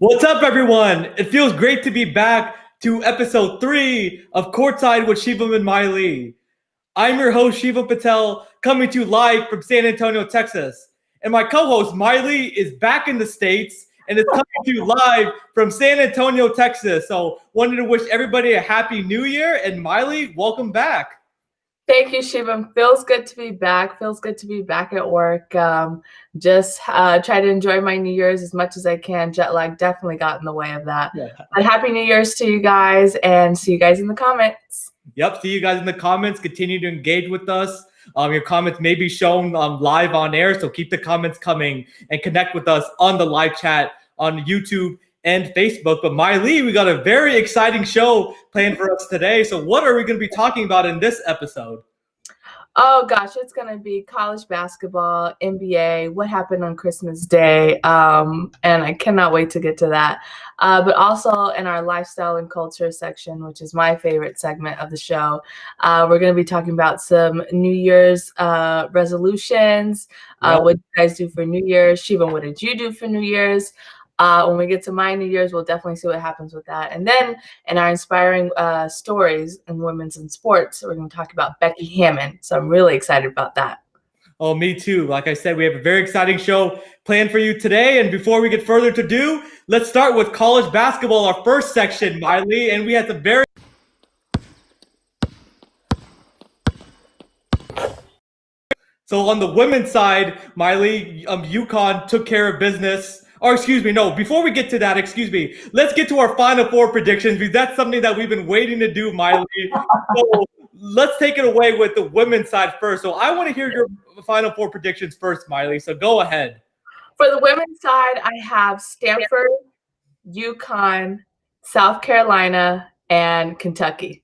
What's up, everyone? It feels great to be back to episode 3 of Courtside with Shivam and Mailee. I'm your host, Shivam Patel, coming to you live from San Antonio, Texas. And my co-host, Mailee, is back in the States and is coming to you live from San Antonio, Texas. So wanted to wish everybody a happy new year. And Mailee, welcome back. Thank you, Shivam. Feels good to be back. Feels good to be back at work. Just try to enjoy my New Year's as much as I can. Jet lag definitely got in the way of that. Yeah. But happy New Year's to you guys, and see you guys in the comments. Yep, see you guys in the comments. Continue to engage with us. Your comments may be shown live on air, so keep the comments coming and connect with us on the live chat on YouTube and Facebook. But Mailee, we got a very exciting show planned for us today. So what are we going to be talking about in this episode? Oh gosh, it's going to be college basketball, NBA, what happened on Christmas Day, and I cannot wait to get to that. But also in our lifestyle and culture section, which is my favorite segment of the show, we're going to be talking about some New Year's resolutions. What did you guys do for New Year's? Shivam, what did you do for New Year's? When we get to my New Year's, we'll definitely see what happens with that. And then in our inspiring stories in women's in sports, we're going to talk about Becky Hammon. So I'm really excited about that. Oh, me too. Like I said, we have a very exciting show planned for you today. And before we get further to do, let's start with college basketball, our first section, Mailee. And we had some very... So on the women's side, Mailee, UConn took care of business. Or excuse me, no, before we get to that, let's get to our Final Four predictions, because that's something that we've been waiting to do, Mailee. So let's take it away with the women's side first. So I want to hear your Final Four predictions first, Mailee. So go ahead. For the women's side, I have Stanford, UConn, South Carolina, and Kentucky.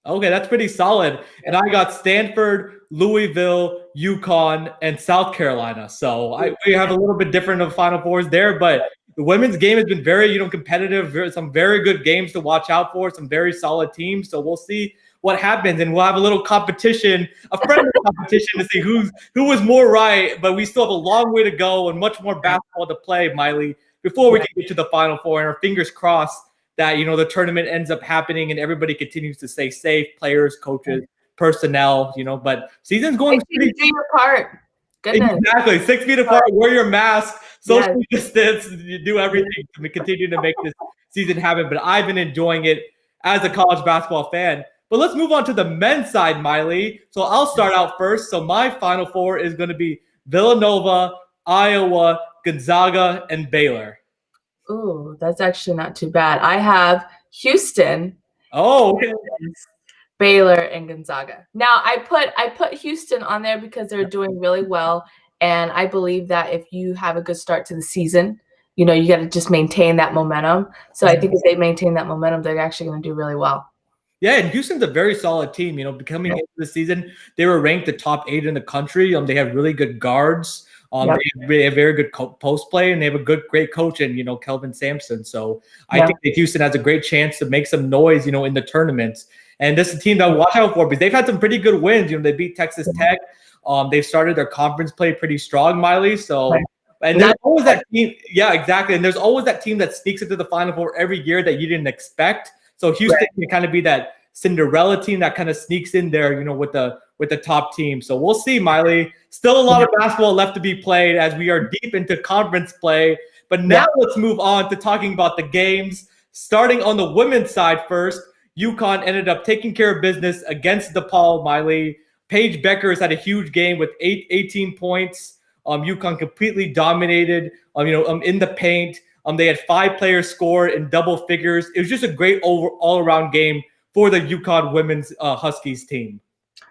Okay, that's pretty solid. And I got Stanford, Louisville, UConn, and South Carolina. So we have a little bit different of Final Fours there, but the women's game has been very, competitive. Some very good games to watch out for, some very solid teams. So we'll see what happens, and we'll have a little competition, a friendly competition to see who was more right. But we still have a long way to go and much more basketball to play, Mailee, before we can get to the Final Four. And our fingers crossed that, the tournament ends up happening and everybody continues to stay safe, players, coaches, personnel, but season's going 6 feet apart. Goodness. Exactly. 6 feet apart, wear your mask, social distance, you do everything to continue to make this season happen. But I've been enjoying it as a college basketball fan. But let's move on to the men's side, Mailee. So I'll start out first. So my Final Four is going to be Villanova, Iowa, Gonzaga, and Baylor. Ooh, that's actually not too bad. I have Houston. Oh, okay. Baylor and Gonzaga. Now I put Houston on there because they're doing really well, and I believe that if you have a good start to the season, you got to just maintain that momentum. So I think if they maintain that momentum, they're actually going to do really well. Yeah, and Houston's a very solid team. Coming into the season, they were ranked the top 8 in the country. They have really good guards. They have very good post play, and they have a great coach in, Kelvin Sampson. So I think that Houston has a great chance to make some noise, in the tournaments. And this is a team that I watch out for because they've had some pretty good wins. They beat Texas Tech. They've started their conference play pretty strong, Mailee. So, and there's always that team. Yeah, exactly. And there's always that team that sneaks into the Final Four every year that you didn't expect. So Houston can kind of be that Cinderella team that kind of sneaks in there, with the top team. So we'll see, Mailee. Still a lot of basketball left to be played as we are deep into conference play. But now let's move on to talking about the games. Starting on the women's side first, UConn ended up taking care of business against DePaul, Mailee. Paige Beckers had a huge game with 18 points. UConn completely dominated, in the paint. They had 5 players score in double figures. It was just a great all-around game for the UConn women's Huskies team.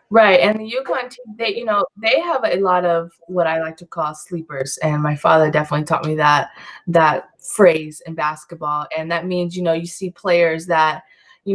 Right, and the UConn team, they have a lot of what I like to call sleepers, and my father definitely taught me that phrase in basketball, and that means you see players that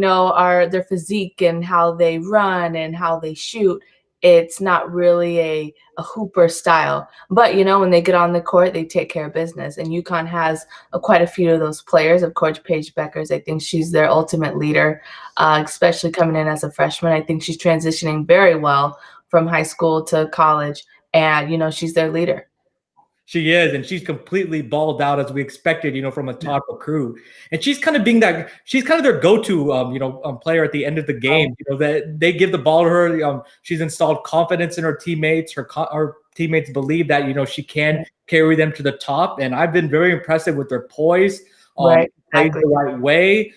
are their physique and how they run and how they shoot. It's not really a hooper style, but when they get on the court, they take care of business. And UConn has quite a few of those players. Of course, Paige Beckers, I think she's their ultimate leader, especially coming in as a freshman. I think she's transitioning very well from high school to college, and she's their leader. She is, and she's completely balled out as we expected, from a top recruit. And she's kind of being that. She's kind of their go-to, player at the end of the game. That they give the ball to her. She's installed confidence in her teammates. Her teammates believe that she can carry them to the top. And I've been very impressive with her poise. Right, plays the right way.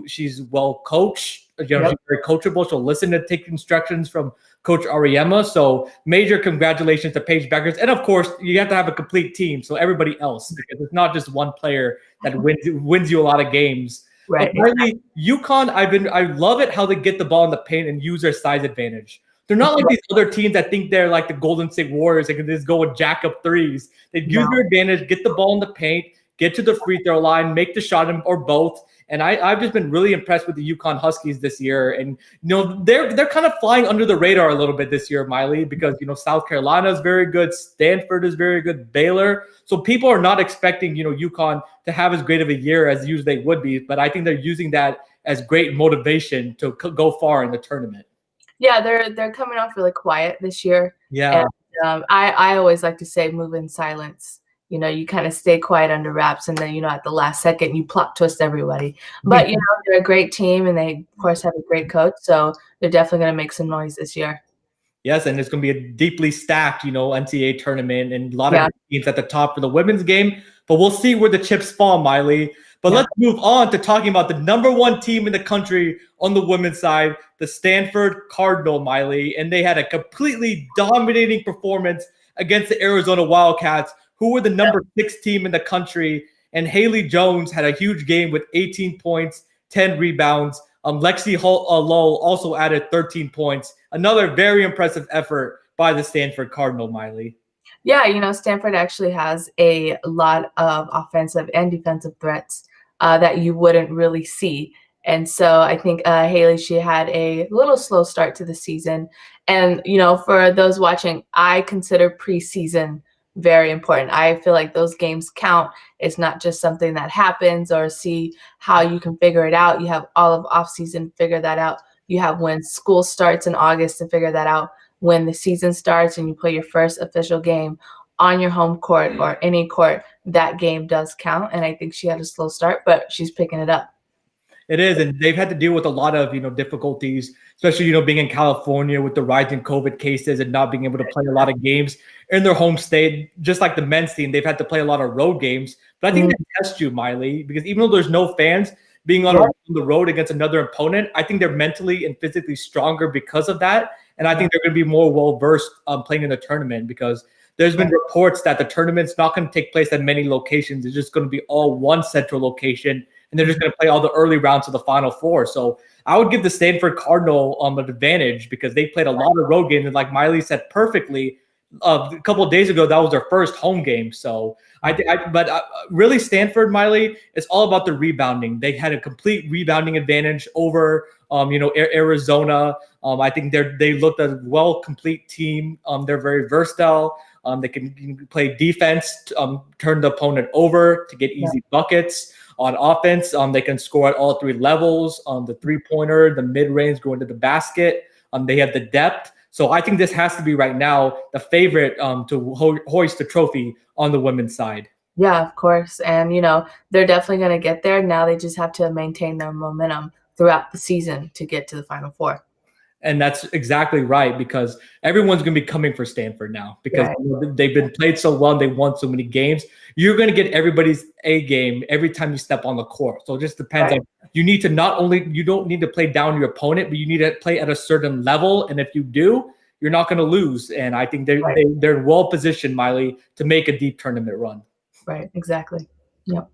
She's well coached. She's very coachable. She'll listen to take instructions from Coach Ariema. So major congratulations to Paige Bueckers. And of course, you have to have a complete team. So everybody else, because it's not just one player that wins you a lot of games. Right. But really, UConn, I love it how they get the ball in the paint and use their size advantage. They're not like these other teams that think they're like the Golden State Warriors. They can just go with jack up threes. They use their advantage, get the ball in the paint, get to the free throw line, make the shot, or both. And I've just been really impressed with the UConn Huskies this year. And, they're kind of flying under the radar a little bit this year, Mailee, because, South Carolina is very good. Stanford is very good. Baylor. So people are not expecting, UConn to have as great of a year as usually they would be. But I think they're using that as great motivation to go far in the tournament. Yeah, they're coming off really quiet this year. Yeah. And I always like to say move in silence. You kind of stay quiet under wraps, and then, at the last second, you plot twist everybody. But, they're a great team, and they, of course, have a great coach. So they're definitely going to make some noise this year. Yes, and it's going to be a deeply stacked, NCAA tournament and a lot of teams at the top for the women's game. But we'll see where the chips fall, Mailee. But let's move on to talking about the #1 team in the country on the women's side, the Stanford Cardinal, Mailee. And they had a completely dominating performance against the Arizona Wildcats, who were the #6 team in the country. And Mailee Jones had a huge game with 18 points, 10 rebounds. Lexi Lowell also added 13 points. Another very impressive effort by the Stanford Cardinal, Mailee. Yeah, Stanford actually has a lot of offensive and defensive threats that you wouldn't really see. And so I think Mailee, she had a little slow start to the season. And, for those watching, I consider preseason very important. I feel like those games count. It's not just something that happens or see how you can figure it out. You have all of off season to figure that out. You have when school starts in August to figure that out. When the season starts and you play your first official game on your home court or any court, that game does count. And I think she had a slow start, but she's picking it up. It is, and they've had to deal with a lot of difficulties, especially being in California with the rising COVID cases and not being able to play a lot of games in their home state. Just like the men's team, they've had to play a lot of road games. But I think that tests you, Mailee, because even though there's no fans, being on the road against another opponent, I think they're mentally and physically stronger because of that. And I think they're going to be more well-versed playing in the tournament, because there's been reports that the tournament's not going to take place at many locations. It's just going to be all one central location, and they're just going to play all the early rounds of the Final Four. So I would give the Stanford Cardinal an advantage, because they played a lot of road games. And like Mailee said perfectly, a couple of days ago, that was their first home game. So really Stanford, Mailee, it's all about the rebounding. They had a complete rebounding advantage over Arizona. I think they looked a complete team. They're very versatile. They can play defense, turn the opponent over to get easy buckets. On offense, they can score at all three levels, the three-pointer, the mid-range, going to the basket. They have the depth. So I think this has to be right now the favorite to hoist the trophy on the women's side. Yeah, of course. And, they're definitely going to get there. Now they just have to maintain their momentum throughout the season to get to the Final Four. And that's exactly right, because everyone's going to be coming for Stanford now, because they've been played so well and they won so many games. You're going to get everybody's A game every time you step on the court. So it just depends on, you need to you don't need to play down your opponent, but you need to play at a certain level. And if you do, you're not going to lose. And I think they're well positioned, Mailee, to make a deep tournament run. Right, exactly. Yep.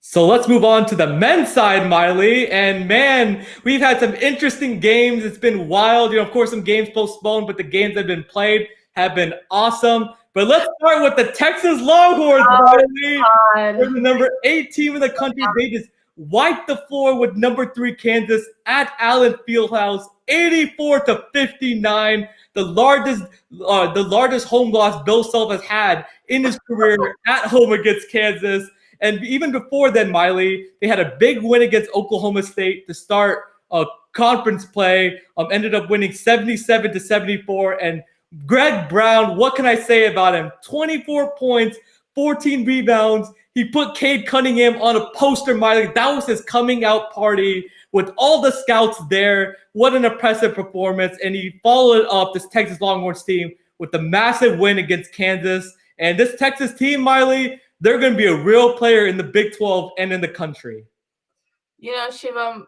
So let's move on to the men's side, Mailee. And man, we've had some interesting games. It's been wild. Of course, some games postponed, but the games that have been played have been awesome. But let's start with the Texas Longhorns, Mailee. They're the #8 team in the country. They just wiped the floor with #3 Kansas at Allen Fieldhouse, 84-59. The largest home loss Bill Self has had in his career at home against Kansas. And even before then, Mailee, they had a big win against Oklahoma State to start conference play. Ended up winning 77-74. And Greg Brown, what can I say about him? 24 points, 14 rebounds. He put Cade Cunningham on a poster, Mailee. That was his coming out party with all the scouts there. What an impressive performance. And he followed up this Texas Longhorns team with the massive win against Kansas. And this Texas team, Mailee, they're going to be a real player in the Big 12 and in the country. You know, Shivam,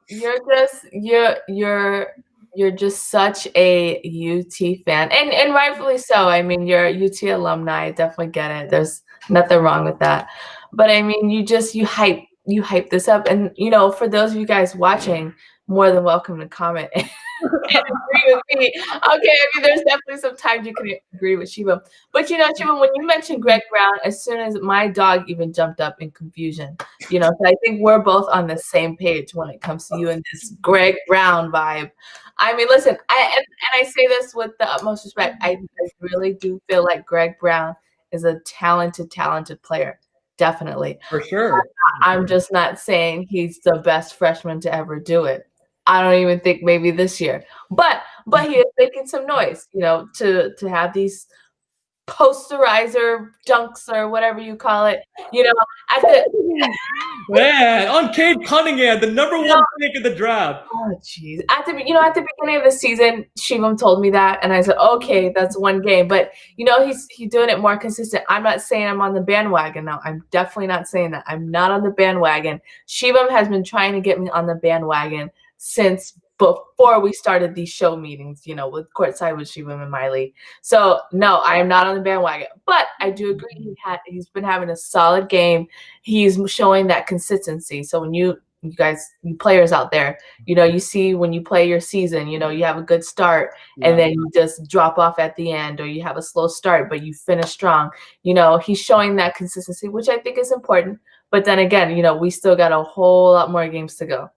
you're just such a UT fan, and rightfully so. I mean, you're a UT alumni. I definitely get it. There's nothing wrong with that. But I mean, you hype this up, and you know, for those of you guys watching, more than welcome to comment and agree with me. Okay, I mean, there's definitely some times you can agree with Shivam. But you know, Shivam, when you mentioned Greg Brown, as soon as my dog even jumped up in confusion, you know, so I think we're both on the same page when it comes to you and this Greg Brown vibe. I mean, listen, I say this with the utmost respect. I really do feel like Greg Brown is a talented player. Definitely. For sure. I'm just not saying he's the best freshman to ever do it. I don't even think maybe this year. But he is making some noise, you know, to have these posterizer dunks or whatever you call it, you know, at the man, on Cade Cunningham, the number one pick in the draft. Oh jeez. At the beginning of the season, Shivam told me that, and I said, okay, that's one game. But you know, he's doing it more consistent. I'm not saying I'm on the bandwagon now. I'm definitely not saying that. I'm not on the bandwagon. Shivam has been trying to get me on the bandwagon since before we started these show meetings, you know, with Courtside with Shivam and Mailee. So no, I am not on the bandwagon, but I do agree he's been having a solid game. He's showing that consistency. So when you players out there, you know, you see when you play your season, you know, you have a good start and then you just drop off at the end, or you have a slow start, but you finish strong. You know, he's showing that consistency, which I think is important. But then again, you know, we still got a whole lot more games to go.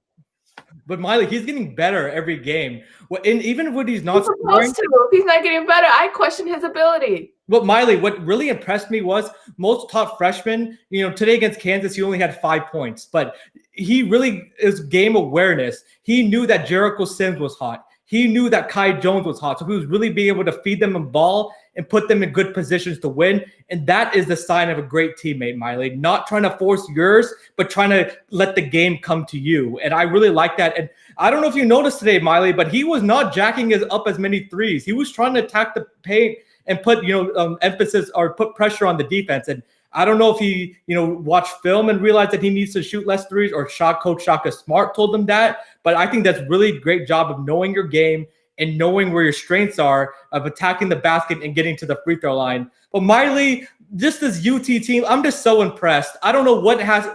But Mailee, he's getting better every game. And even when he's not scoring, if he's not getting better, I question his ability. But Mailee, what really impressed me was most top freshmen, you know, today against Kansas, he only had 5 points. But he really is game awareness. He knew that Jericho Sims was hot. He knew that Kai Jones was hot. So he was really being able to feed them a ball and put them in good positions to win. And that is the sign of a great teammate, Mailee. Not trying to force yours, but trying to let the game come to you. And I really like that. And I don't know if you noticed today, Mailee, but he was not jacking up as many threes. He was trying to attack the paint and put, you know, emphasis or put pressure on the defense. And I don't know if he, you know, watched film and realized that he needs to shoot less threes, or Coach Shaka Smart told him that. But I think that's really great job of knowing your game and knowing where your strengths are, of attacking the basket and getting to the free throw line. But Mailee, just this UT team, I'm just so impressed. I don't know what has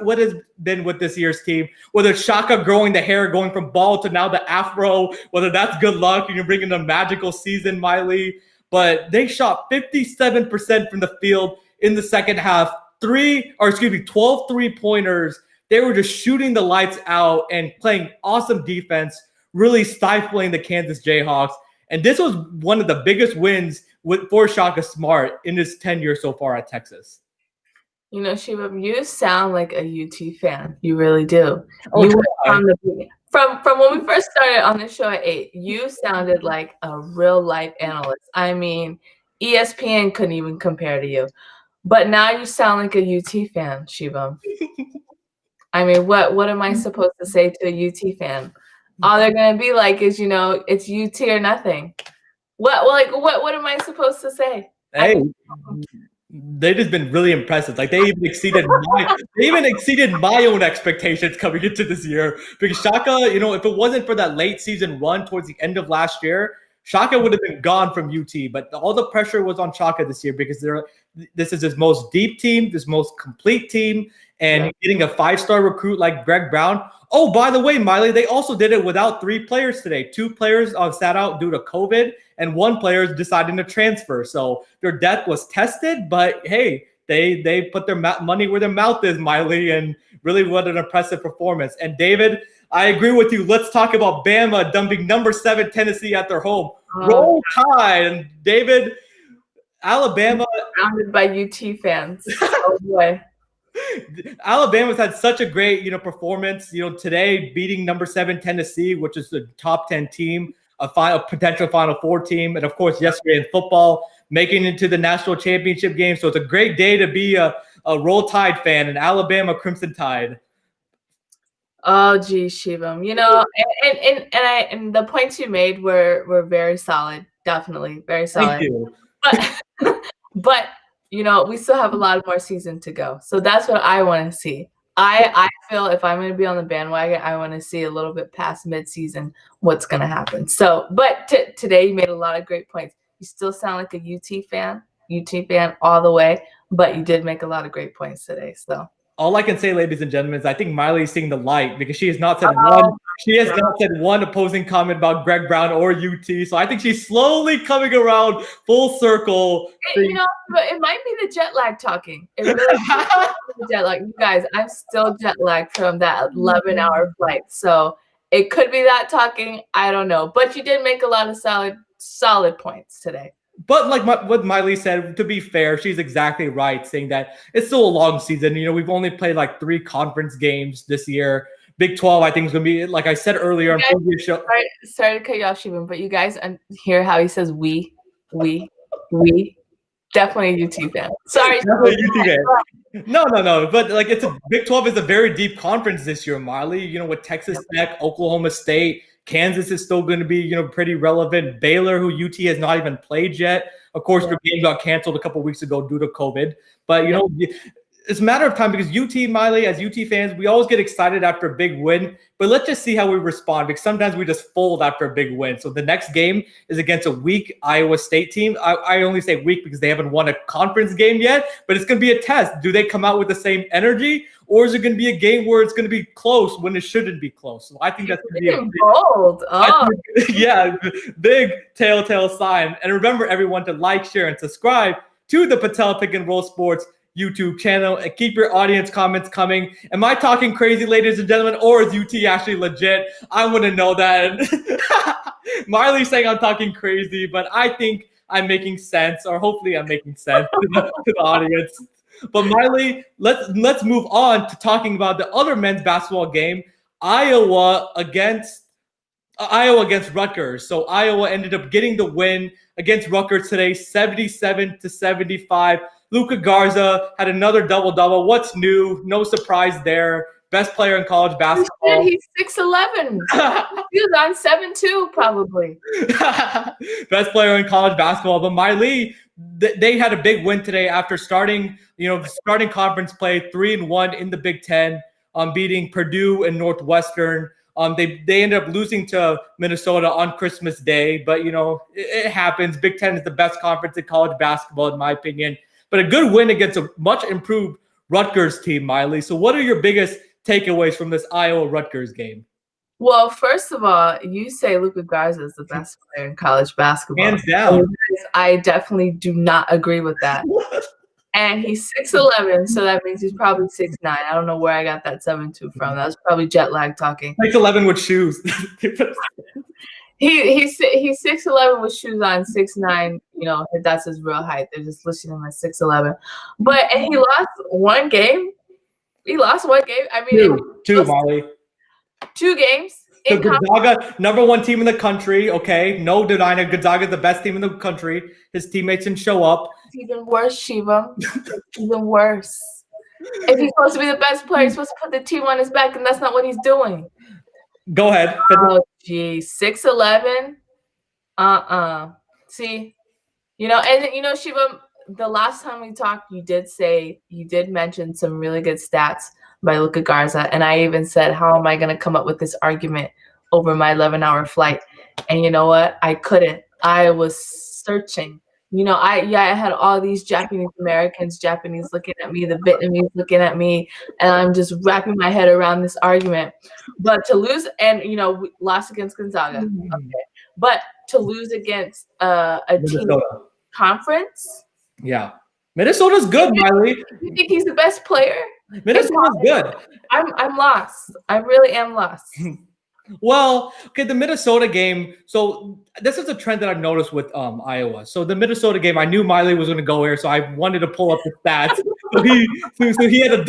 been with this year's team, whether it's Shaka growing the hair, going from ball to now the afro, whether that's good luck and you're bringing a magical season, Mailee. But they shot 57% from the field in the second half, 12 three-pointers. They were just shooting the lights out and playing awesome defense, really stifling the Kansas Jayhawks. And this was one of the biggest wins for Shaka Smart in his tenure so far at Texas. You know, Shivam, you sound like a UT fan. You really do. From when we first started on the show at 8, you sounded like a real-life analyst. I mean, ESPN couldn't even compare to you. But now you sound like a UT fan, Shivam. I mean, what am I supposed to say to a UT fan? All they're gonna be like is, you know, it's UT or nothing. What am I supposed to say? Hey, they've just been really impressive. Like they even exceeded my own expectations coming into this year. Because Shaka, you know, if it wasn't for that late season run towards the end of last year, Shaka would have been gone from UT. But all the pressure was on Shaka this year because this is his most deep team, this most complete team, and getting a 5-star recruit like Greg Brown. Oh, by the way, Mailee, they also did it without 3 players today. 2 players sat out due to COVID, and 1 player is deciding to transfer. So their depth was tested, but hey, they put their money where their mouth is, Mailee, and really what an impressive performance. And David, I agree with you. Let's talk about Bama dumping number 7 Tennessee at their home. Roll Tide. And David, Alabama. Surrounded by UT fans. Oh boy. Alabama's had such a great, you know, performance, you know, today beating number 7 Tennessee, which is the top 10 team. a potential Final Four team, and of course yesterday in football, making it to the national championship game. So it's a great day to be a Roll Tide fan, an Alabama Crimson Tide. Oh, geez, Shivam. And the points you made were very solid. Definitely very solid. Thank you. But we still have a lot more season to go. So that's what I want to see. I feel if I'm going to be on the bandwagon, I want to see a little bit past midseason what's going to happen. So, but today you made a lot of great points. You still sound like a UT fan all the way, but you did make a lot of great points today. So all I can say, ladies and gentlemen, is I think Mailee's seeing the light because she has not said one. She has not said one opposing comment about Greg Brown or UT. So I think she's slowly coming around full circle. But it might be the jet lag talking. It really is the jet lag. You guys, I'm still jet lagged from that 11-hour flight. So it could be that talking. I don't know. But you did make a lot of solid points today. But like what Mailee said, to be fair, she's exactly right, saying that it's still a long season. We've only played like 3 conference games this year. Big 12, I think, is going to be, like I said earlier on previous show. Sorry to cut you off, Shivam, but you guys hear how he says we. Definitely a UT fan. Sorry. Definitely a UT fan. No. But like Big 12 is a very deep conference this year, Mailee. With Texas Tech, Oklahoma State, Kansas is still going to be, pretty relevant. Baylor, who UT has not even played yet. Of course, their game got canceled a couple of weeks ago due to COVID. But, it's a matter of time because UT, Mailee, as UT fans, we always get excited after a big win. But let's just see how we respond because sometimes we just fold after a big win. So the next game is against a weak Iowa State team. I only say weak because they haven't won a conference game yet. But it's going to be a test. Do they come out with the same energy? Or is it going to be a game where it's going to be close when it shouldn't be close? So I think that's going to be bold. Big telltale sign. And remember, everyone, to like, share, and subscribe to the Patel Pick and Roll Sports YouTube channel, and keep your audience comments coming. Am I talking crazy, ladies and gentlemen, or is UT actually legit? I want to know that. Mailee's saying I'm talking crazy, but I think I'm making sense, or hopefully I'm making sense to the audience. But Mailee, let's move on to talking about the other men's basketball game, Iowa against Rutgers. So Iowa ended up getting the win against Rutgers today, 77-75. Luka Garza had another double-double. What's new? No surprise there. Best player in college basketball. He's 6'11". He was on 7'2", probably. Best player in college basketball. But Mailee, they had a big win today after starting conference play 3-1 in the Big Ten, beating Purdue and Northwestern. They ended up losing to Minnesota on Christmas Day, but it happens. Big Ten is the best conference in college basketball, in my opinion. But a good win against a much improved Rutgers team, Mailee. So what are your biggest takeaways from this Iowa-Rutgers game? Well, first of all, you say Luka Garza is the best player in college basketball. Hands down. I definitely do not agree with that. And he's 6'11", so that means he's probably 6'9". I don't know where I got that 7'2" from. That was probably jet lag talking. 6'11" with shoes. He's 6'11" with shoes on, 6'9". That's his real height. They're just listing him as 6'11". And he lost one game. I mean, two, Mailee. 2 games. So Gonzaga, number 1 team in the country. Okay, no denying it. Gonzaga is the best team in the country. His teammates didn't show up. It's even worse, Shivam. It's even worse. If he's supposed to be the best player, he's supposed to put the team on his back, and that's not what he's doing. Go ahead. Oh, geez. 6'11". See, Shivam, the last time we talked, you did mention some really good stats by Luka Garza. And I even said, how am I going to come up with this argument over my 11-hour flight? And you know what? I couldn't. I was searching. I had all these Japanese looking at me, the Vietnamese looking at me, and I'm just wrapping my head around this argument. But to lose, and we lost against Gonzaga, okay. But to lose against a team conference, yeah, Minnesota's good, Mailee. You think he's the best player? Minnesota's good. I'm lost. I really am lost. Well, okay, the Minnesota game. So this is a trend that I've noticed with Iowa. So the Minnesota game, I knew Mailee was going to go here, so I wanted to pull up the stats. So he had a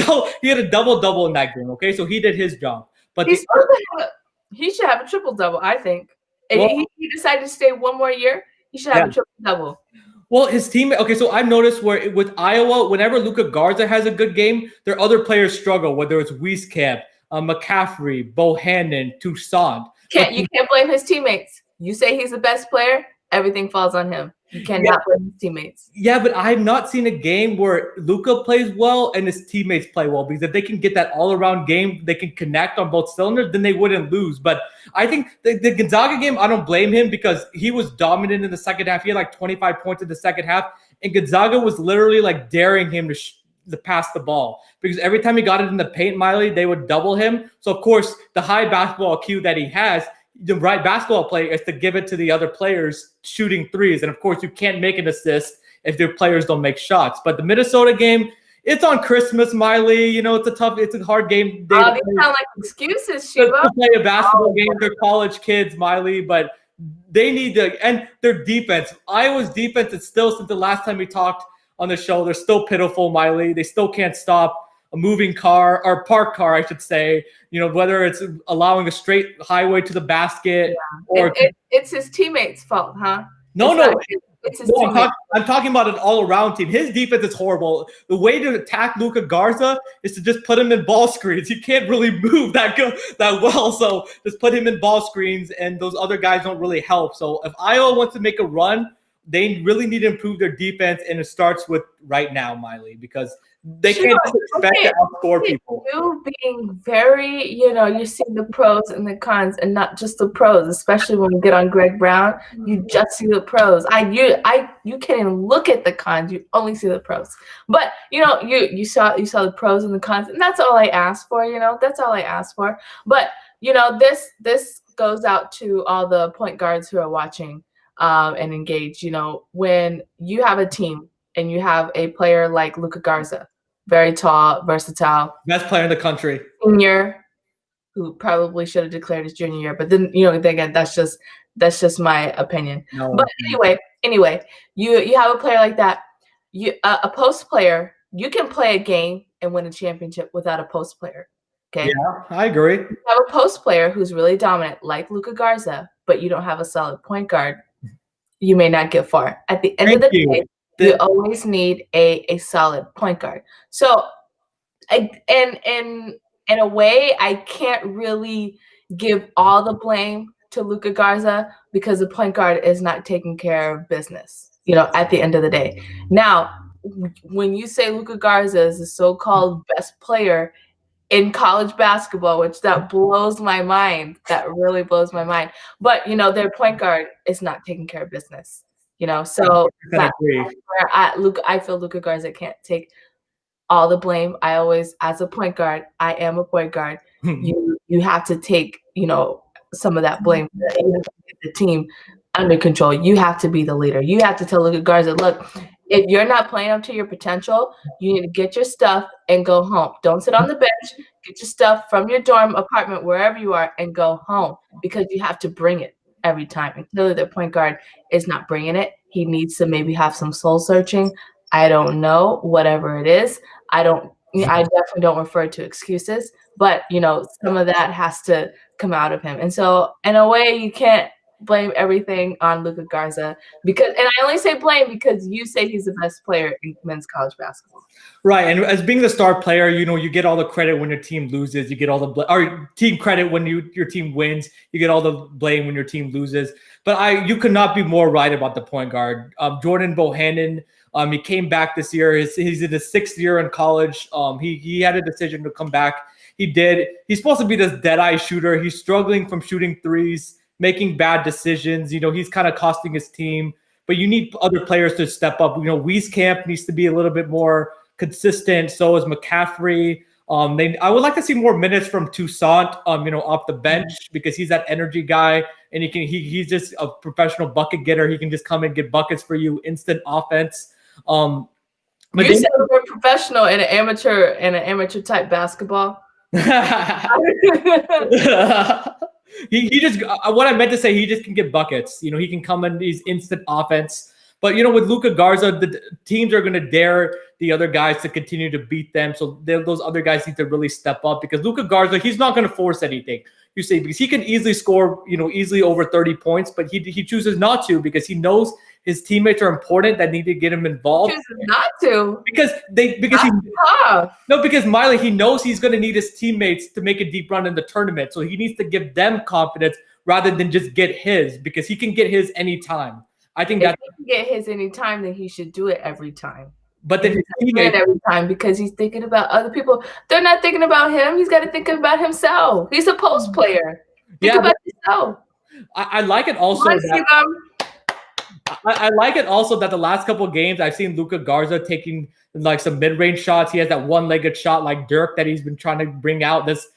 double in that game. Okay, so he did his job. But he should have a triple double, I think. If he decided to stay one more year, he should have a triple-double. Well, his team. Okay, so I've noticed where with Iowa, whenever Luka Garza has a good game, their other players struggle. Whether it's Wieskamp, McCaffrey, Bohannon, Toussaint. You can't blame his teammates. You say he's the best player, everything falls on him. You cannot blame his teammates. Yeah, but I've not seen a game where Luka plays well and his teammates play well, because if they can get that all-around game, they can connect on both cylinders, then they wouldn't lose. But I think the Gonzaga game, I don't blame him because he was dominant in the second half. He had like 25 points in the second half, and Gonzaga was literally like daring him to pass the ball, because every time he got it in the paint, Mailee, they would double him. So, of course, the high basketball IQ that he has, the right basketball play is to give it to the other players shooting threes. And, of course, you can't make an assist if their players don't make shots. But the Minnesota game, it's on Christmas, Mailee. You know, it's a hard game. These sound like excuses, Shivam. To play a basketball game. They're college kids, Mailee, but they need to – and their defense. Iowa's defense is still, since the last time we talked on the show, they're still pitiful, Mailee. They still can't stop a moving car, or parked car, I should say, you know, whether it's allowing a straight highway to the basket or it's his teammates' fault, huh? It's his teammates. I'm talking about an all-around team. His defense is horrible. The way to attack Luka Garza is to just put him in ball screens. He can't really move that well, so just put him in ball screens, and those other guys don't really help. So if Iowa wants to make a run, they really need to improve their defense, and it starts with right now, Mailee, because they can't expect to outscore people. You being very, you see the pros and the cons, and not just the pros. Especially when we get on Greg Brown, you just see the pros. You can't even look at the cons. You only see the pros. But you saw the pros and the cons, and that's all I asked for. That's all I asked for. But this goes out to all the point guards who are watching and engaged. When you have a team and you have a player like Luka Garza, very tall, versatile, best player in the country, senior, who probably should have declared his junior year, but then again, that's just my opinion. No. But anyway, you have a player like that. A post player, you can play a game and win a championship without a post player. Okay. Yeah, I agree. You have a post player who's really dominant, like Luka Garza, but you don't have a solid point guard. You may not get far. At the end of the day, you always need a solid point guard. So, in a way, I can't really give all the blame to Luka Garza because the point guard is not taking care of business, at the end of the day. Now, when you say Luka Garza is the so-called best player in college basketball, which that blows my mind. That really blows my mind. But, their point guard is not taking care of business. So I feel Luka Garza can't take all the blame. I always, as a point guard, I am a point guard. You have to take, some of that blame. You have to get the team under control. You have to be the leader. You have to tell Luka Garza, look, if you're not playing up to your potential, you need to get your stuff and go home. Don't sit on the bench. Get your stuff from your dorm, apartment, wherever you are, and go home, because you have to bring it every time. And clearly their point guard is not bringing it. He needs to maybe have some soul searching. I don't know, whatever it is. I definitely don't refer to excuses, but some of that has to come out of him. And so in a way, you can't blame everything on Luka Garza, and I only say blame because you say he's the best player in men's college basketball. Right, and as being the star player, you get all the credit when your team loses. You get all the or team credit when your team wins. You get all the blame when your team loses. But you could not be more right about the point guard, Jordan Bohannon. He came back this year. He's in his 6th year in college. He had a decision to come back. He did. He's supposed to be this dead-eye shooter. He's struggling from shooting threes, making bad decisions. He's kind of costing his team, but you need other players to step up. Wieskamp needs to be a little bit more consistent. So is McCaffrey. I would like to see more minutes from Toussaint, off the bench, because he's that energy guy, and he's just a professional bucket getter. He can just come and get buckets for you, instant offense. But you said we're professional in an amateur type basketball. He just what I meant to say, he just can get buckets. He can come in, he's instant offense. But, with Luka Garza, the teams are going to dare the other guys to continue to beat them. So those other guys need to really step up because Luka Garza, he's not going to force anything. You say because he can easily score, easily over 30 points, but he chooses not to because he knows his teammates are important that need to get him involved. He chooses not to because Mailee, he knows he's going to need his teammates to make a deep run in the tournament, so he needs to give them confidence rather than just get his because he can get his anytime. I think if he can get his anytime, then he should do it every time. But then every time because he's thinking about other people. They're not thinking about him. He's got to think about himself. He's a post player. Think about yourself. I like it also. I like it also that the last couple of games I've seen Luka Garza taking like some mid-range shots. He has that one-legged shot like Dirk that he's been trying to bring out this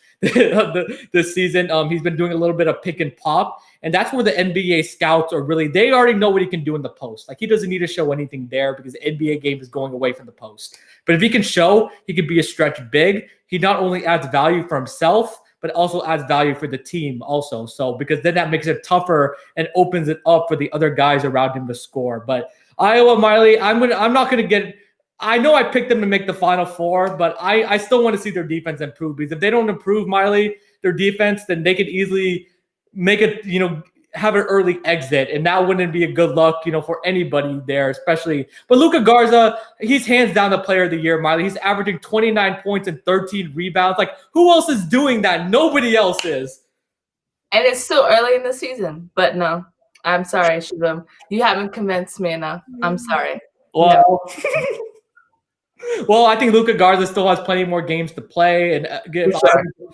season. He's been doing a little bit of pick and pop, and that's where the NBA scouts are really. They already know what he can do in the post. Like he doesn't need to show anything there because the NBA game is going away from the post. But if he can show he can be a stretch big, he not only adds value for himself, but also adds value for the team also. So because then that makes it tougher and opens it up for the other guys around him to score. But Iowa, Mailee, I'm not gonna get. I know I picked them to make the Final Four, but I still want to see their defense improve because if they don't improve, Mailee, their defense, then they could easily make it, have an early exit, and that wouldn't be a good luck, for anybody there, especially. But Luka Garza, he's hands down the player of the year, Mailee. He's averaging 29 points and 13 rebounds. Like, who else is doing that? Nobody else is. And it's still early in the season, but no, I'm sorry, Shivam. You haven't convinced me enough. I'm sorry. Well, well, I think Luka Garza still has plenty more games to play, and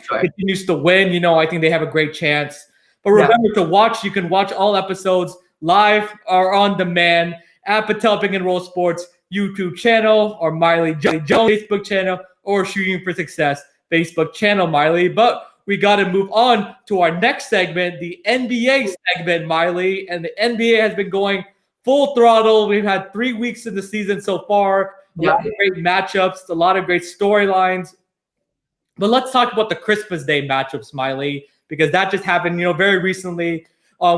continues to win. I think they have a great chance. But remember to watch. You can watch all episodes live or on demand at Patel Pick and Roll Sports YouTube channel or Mailee Jones Facebook channel or Shooting for Success Facebook channel, Mailee. But we got to move on to our next segment, the NBA segment, Mailee. And the NBA has been going full throttle. We've had 3 weeks in the season so far. A lot of great matchups, a lot of great storylines. But let's talk about the Christmas Day matchups, Mailee, because that just happened, very recently.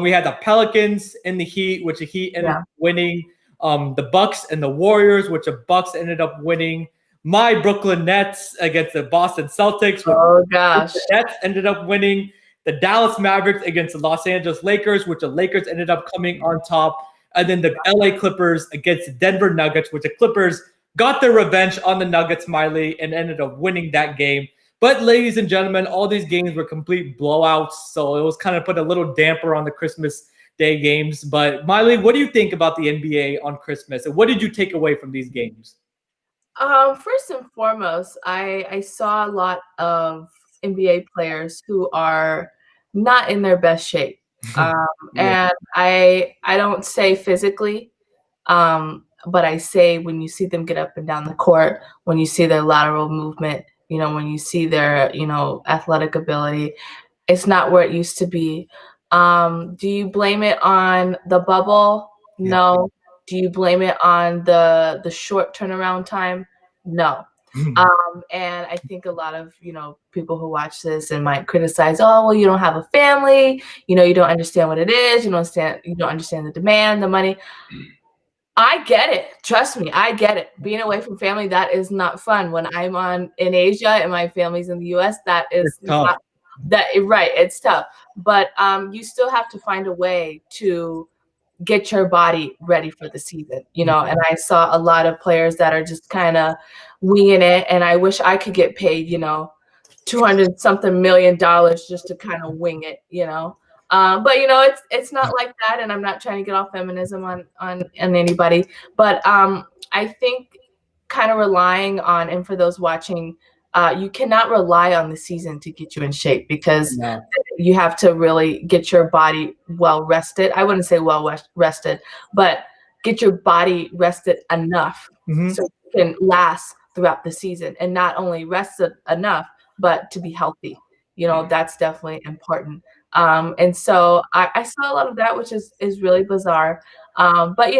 We had the Pelicans and the Heat, which the Heat ended up winning. The Bucks and the Warriors, which the Bucks ended up winning. My Brooklyn Nets against the Boston Celtics, which the Nets ended up winning. The Dallas Mavericks against the Los Angeles Lakers, which the Lakers ended up coming on top. And then the LA Clippers against the Denver Nuggets, which the Clippers got their revenge on the Nuggets, Mailee, and ended up winning that game. But ladies and gentlemen, all these games were complete blowouts, so it was kind of put a little damper on the Christmas Day games. But Mailee, what do you think about the NBA on Christmas, and what did you take away from these games? First and foremost, I saw a lot of NBA players who are not in their best shape, and I don't say physically. But I say when you see them get up and down the court, when you see their lateral movement, when you see their, athletic ability, it's not where it used to be. Do you blame it on the bubble? No. Do you blame it on the short turnaround time? No. And I think a lot of, people who watch this and might criticize, oh, well, you don't have a family, you don't understand what it is, you don't understand the demand, the money. I get it. Trust me, I get it. Being away from family, that is not fun. When I'm in Asia and my family's in the US, that is not right. It's tough. But you still have to find a way to get your body ready for the season, and I saw a lot of players that are just kind of winging it, and I wish I could get paid, $200-something million just to kind of wing it, but it's not like that, and I'm not trying to get off feminism on anybody, but I think kind of relying on, and for those watching, you cannot rely on the season to get you in shape because you have to really get your body well rested. I wouldn't say well rested, but get your body rested enough so you can last throughout the season, and not only rested enough, but to be healthy. That's definitely important. And so I saw a lot of that, which is really bizarre. But,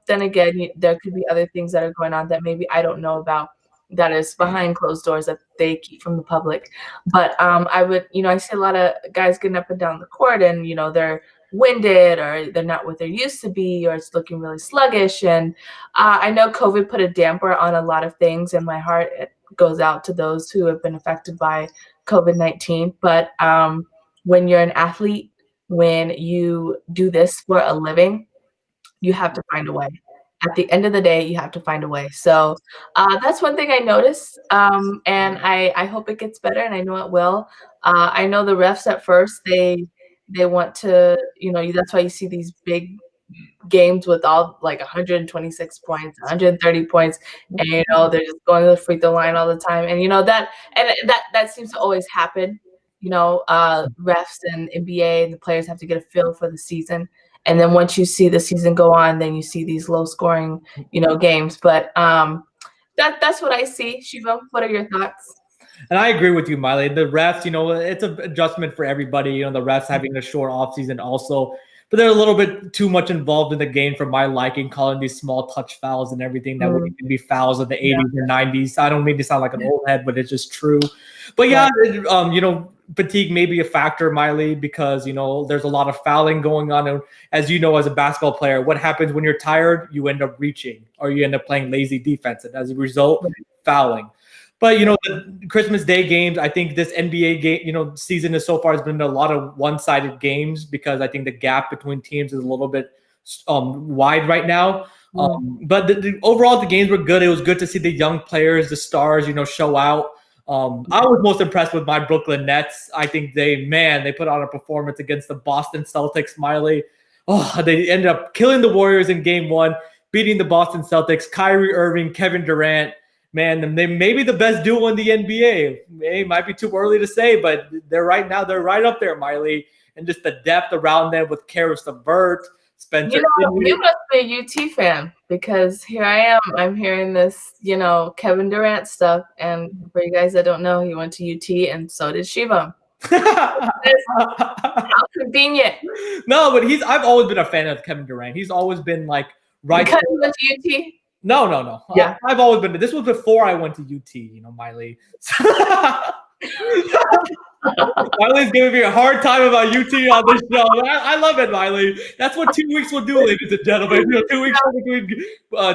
then again, there could be other things that are going on that maybe I don't know about that is behind closed doors that they keep from the public. But I would, I see a lot of guys getting up and down the court and, they're winded, or they're not what they're used to be, or it's looking really sluggish. And I know COVID put a damper on a lot of things, and my heart goes out to those who have been affected by COVID-19. But when you're an athlete, when you do this for a living, you have to find a way. At the end of the day, you have to find a way. So that's one thing I noticed, and I hope it gets better, and I know it will. I know the refs at first they want to, that's why you see these big games with all like 126 points, 130 points, and they're just going to the free throw line all the time, and that seems to always happen. Refs and NBA and the players have to get a feel for the season. And then once you see the season go on, then you see these low scoring, games. But that's what I see. Shivam, what are your thoughts? And I agree with you, Mailee. The refs, it's an adjustment for everybody. The refs having a short offseason also. But they're a little bit too much involved in the game for my liking, calling these small touch fouls and everything that would even be fouls of the 80s or 90s. I don't mean to sound like an old head, but it's just true. But fatigue may be a factor, Mailee, because there's a lot of fouling going on. And as you know, as a basketball player, what happens when you're tired? You end up reaching, or you end up playing lazy defense, and as a result, fouling. But the Christmas Day games, I think this NBA game, season is so far has been a lot of one-sided games, because I think the gap between teams is a little bit wide right now. But overall, the games were good. It was good to see the young players, the stars, show out. I was most impressed with my Brooklyn Nets. I think they put on a performance against the Boston Celtics, Mailee. They ended up killing the Warriors in game 1, beating the Boston Celtics. Kyrie Irving, Kevin Durant, man, they may be the best duo in the NBA. It might be too early to say, but they're right up there, Mailee. And just the depth around them with Karis LeVert, Spencer. You must be a UT fan, because here I am. I'm hearing this, Kevin Durant stuff. And for you guys that don't know, he went to UT, and so did Shivam. How convenient. No, but I've always been a fan of Kevin Durant. He's always been like right. Because he went to UT? No. Yeah. I've always been. This was before I went to UT, Mailee. Mailee's giving me a hard time about UT on this show. I love it, Mailee. That's what 2 weeks will do, ladies and gentlemen. 2 weeks between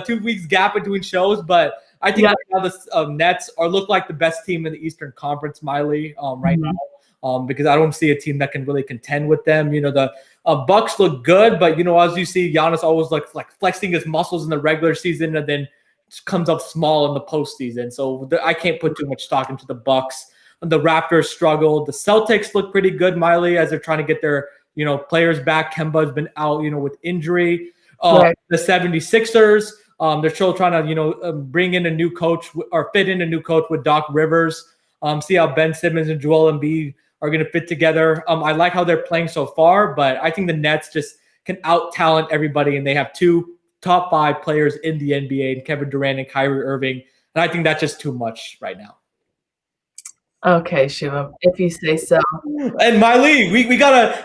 2 weeks gap between shows. But I think right now the Nets look like the best team in the Eastern Conference, Mailee, right now. Because I don't see a team that can really contend with them. The Bucks look good, but as you see, Giannis always like flexing his muscles in the regular season, and then comes up small in the postseason. So I can't put too much stock into the Bucks. The Raptors struggled. The Celtics look pretty good, Mailee, as they're trying to get their players back. Kemba's been out with injury. The 76ers, they're still trying to bring in a new coach or fit in a new coach with Doc Rivers. See how Ben Simmons and Joel Embiid are going to fit together. I like how they're playing so far, but I think the Nets just can out-talent everybody, and they have 2 top 5 players in the NBA, Kevin Durant and Kyrie Irving, and I think that's just too much right now. Okay, Shivam, if you say so. And Mailee, we gotta,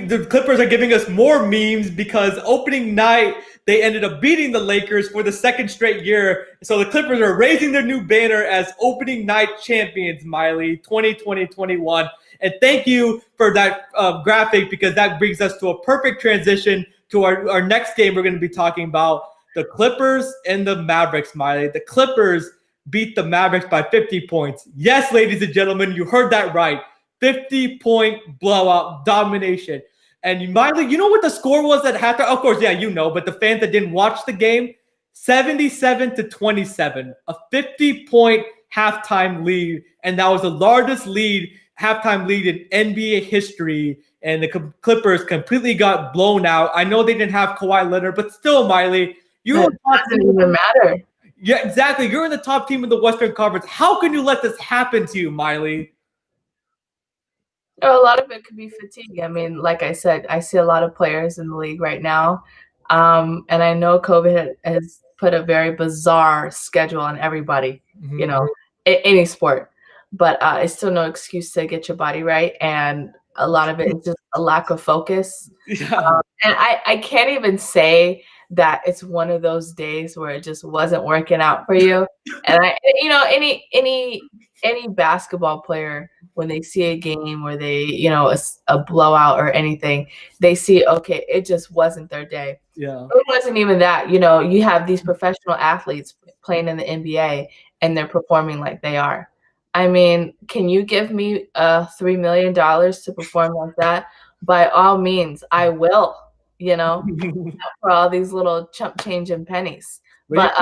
the Clippers are giving us more memes, because opening night they ended up beating the Lakers for the 2nd straight year. So the Clippers are raising their new banner as opening night champions, Mailee, 2020-21. And thank you for that graphic, because that brings us to a perfect transition to our next game. We're going to be talking about the Clippers and the Mavericks, Mailee. The Clippers beat the Mavericks by 50 points. Yes, ladies and gentlemen, you heard that right. 50-point blowout domination. And Mailee, you know what the score was at halftime? Of course, yeah, but the fans that didn't watch the game, 77-27, a 50-point halftime lead. And that was the largest halftime lead in NBA history. And the Clippers completely got blown out. I know they didn't have Kawhi Leonard, but still, Mailee, it doesn't even matter. Yeah, exactly. You're in the top team in the Western Conference. How can you let this happen to you, Mailee? A lot of it could be fatigue. I mean, like I said, I see a lot of players in the league right now. And I know COVID has put a very bizarre schedule on everybody, any sport. But it's still no excuse to get your body right. And a lot of it is just a lack of focus. Yeah. And I can't even say that it's one of those days where it just wasn't working out for you. And any basketball player when they see a game where they, you know, a blowout or anything, they see, okay, it just wasn't their day. Yeah. It wasn't even that. You know, you have these professional athletes playing in the NBA and they're performing like they are. I mean, can you give me $3 million to perform like that? By all means, I will, you know, for all these little chump change and pennies. But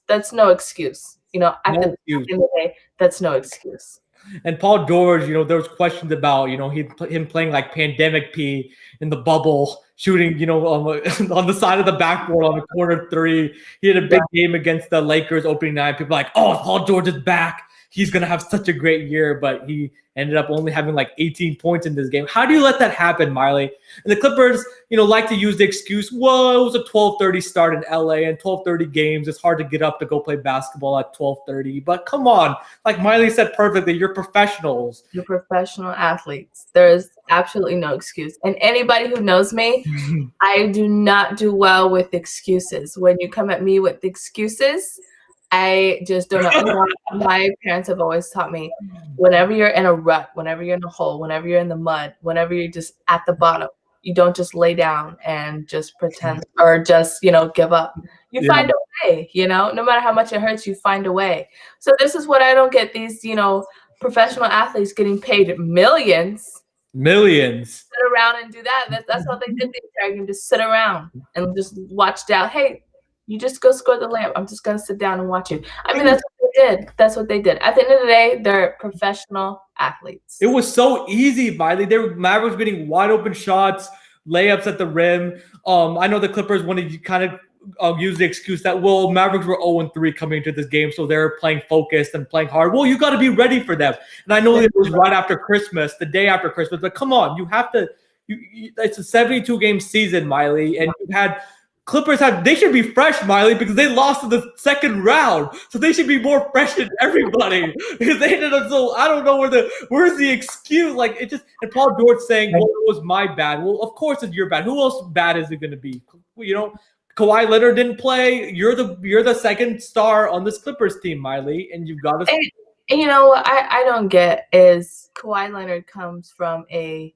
that's no excuse. You know, at the end of the day, that's no excuse. And Paul George, you know, there was questions about, you know, him playing like pandemic P in the bubble, shooting, you know, on the side of the backboard on the corner three. He had a big game against the Lakers opening night. People like, oh, Paul George is back. He's going to have such a great year, but he ended up only having like 18 points in this game. How do you let that happen, Mailee? And the Clippers, you know, like to use the excuse, well, it was a 12:30 start in LA and 12:30 games. It's hard to get up to go play basketball at 12:30. But come on, like Mailee said perfectly, you're professionals. You're professional athletes. There is absolutely no excuse. And anybody who knows me, I do not do well with excuses. When you come at me with excuses, I just don't know. My parents have always taught me, whenever you're in a rut, whenever you're in a hole, whenever you're in the mud, whenever you're just at the bottom, you don't just lay down and just pretend or just, you know, give up. You find a way, you know, no matter how much it hurts, you find a way. So this is what I don't get, these, you know, professional athletes getting paid millions. Sit around and do that. That's how they did the entire game. Just sit around and just watch down. Hey, you just go score the layup. I'm just gonna sit down and watch you. I mean, that's what they did. That's what they did. At the end of the day, they're professional athletes. It was so easy, Mailee. Mavericks getting wide open shots, layups at the rim. I know the Clippers wanted to kind of use the excuse that, well, Mavericks were 0-3 coming into this game, so they're playing focused and playing hard. Well, you got to be ready for them. And I know it was right after Christmas, the day after Christmas, but come on, you have to. It's a 72-game season, Mailee, and you've had. Clippers they should be fresh, Mailee, because they lost in the second round. So they should be more fresh than everybody. Because they ended up I don't know where's the excuse? Like it just and Paul George saying, well, it was my bad. Well, of course it's your bad. Who else bad is it gonna be? You know, Kawhi Leonard didn't play. You're the second star on this Clippers team, Mailee, and you've got to and you know what I don't get is Kawhi Leonard comes from a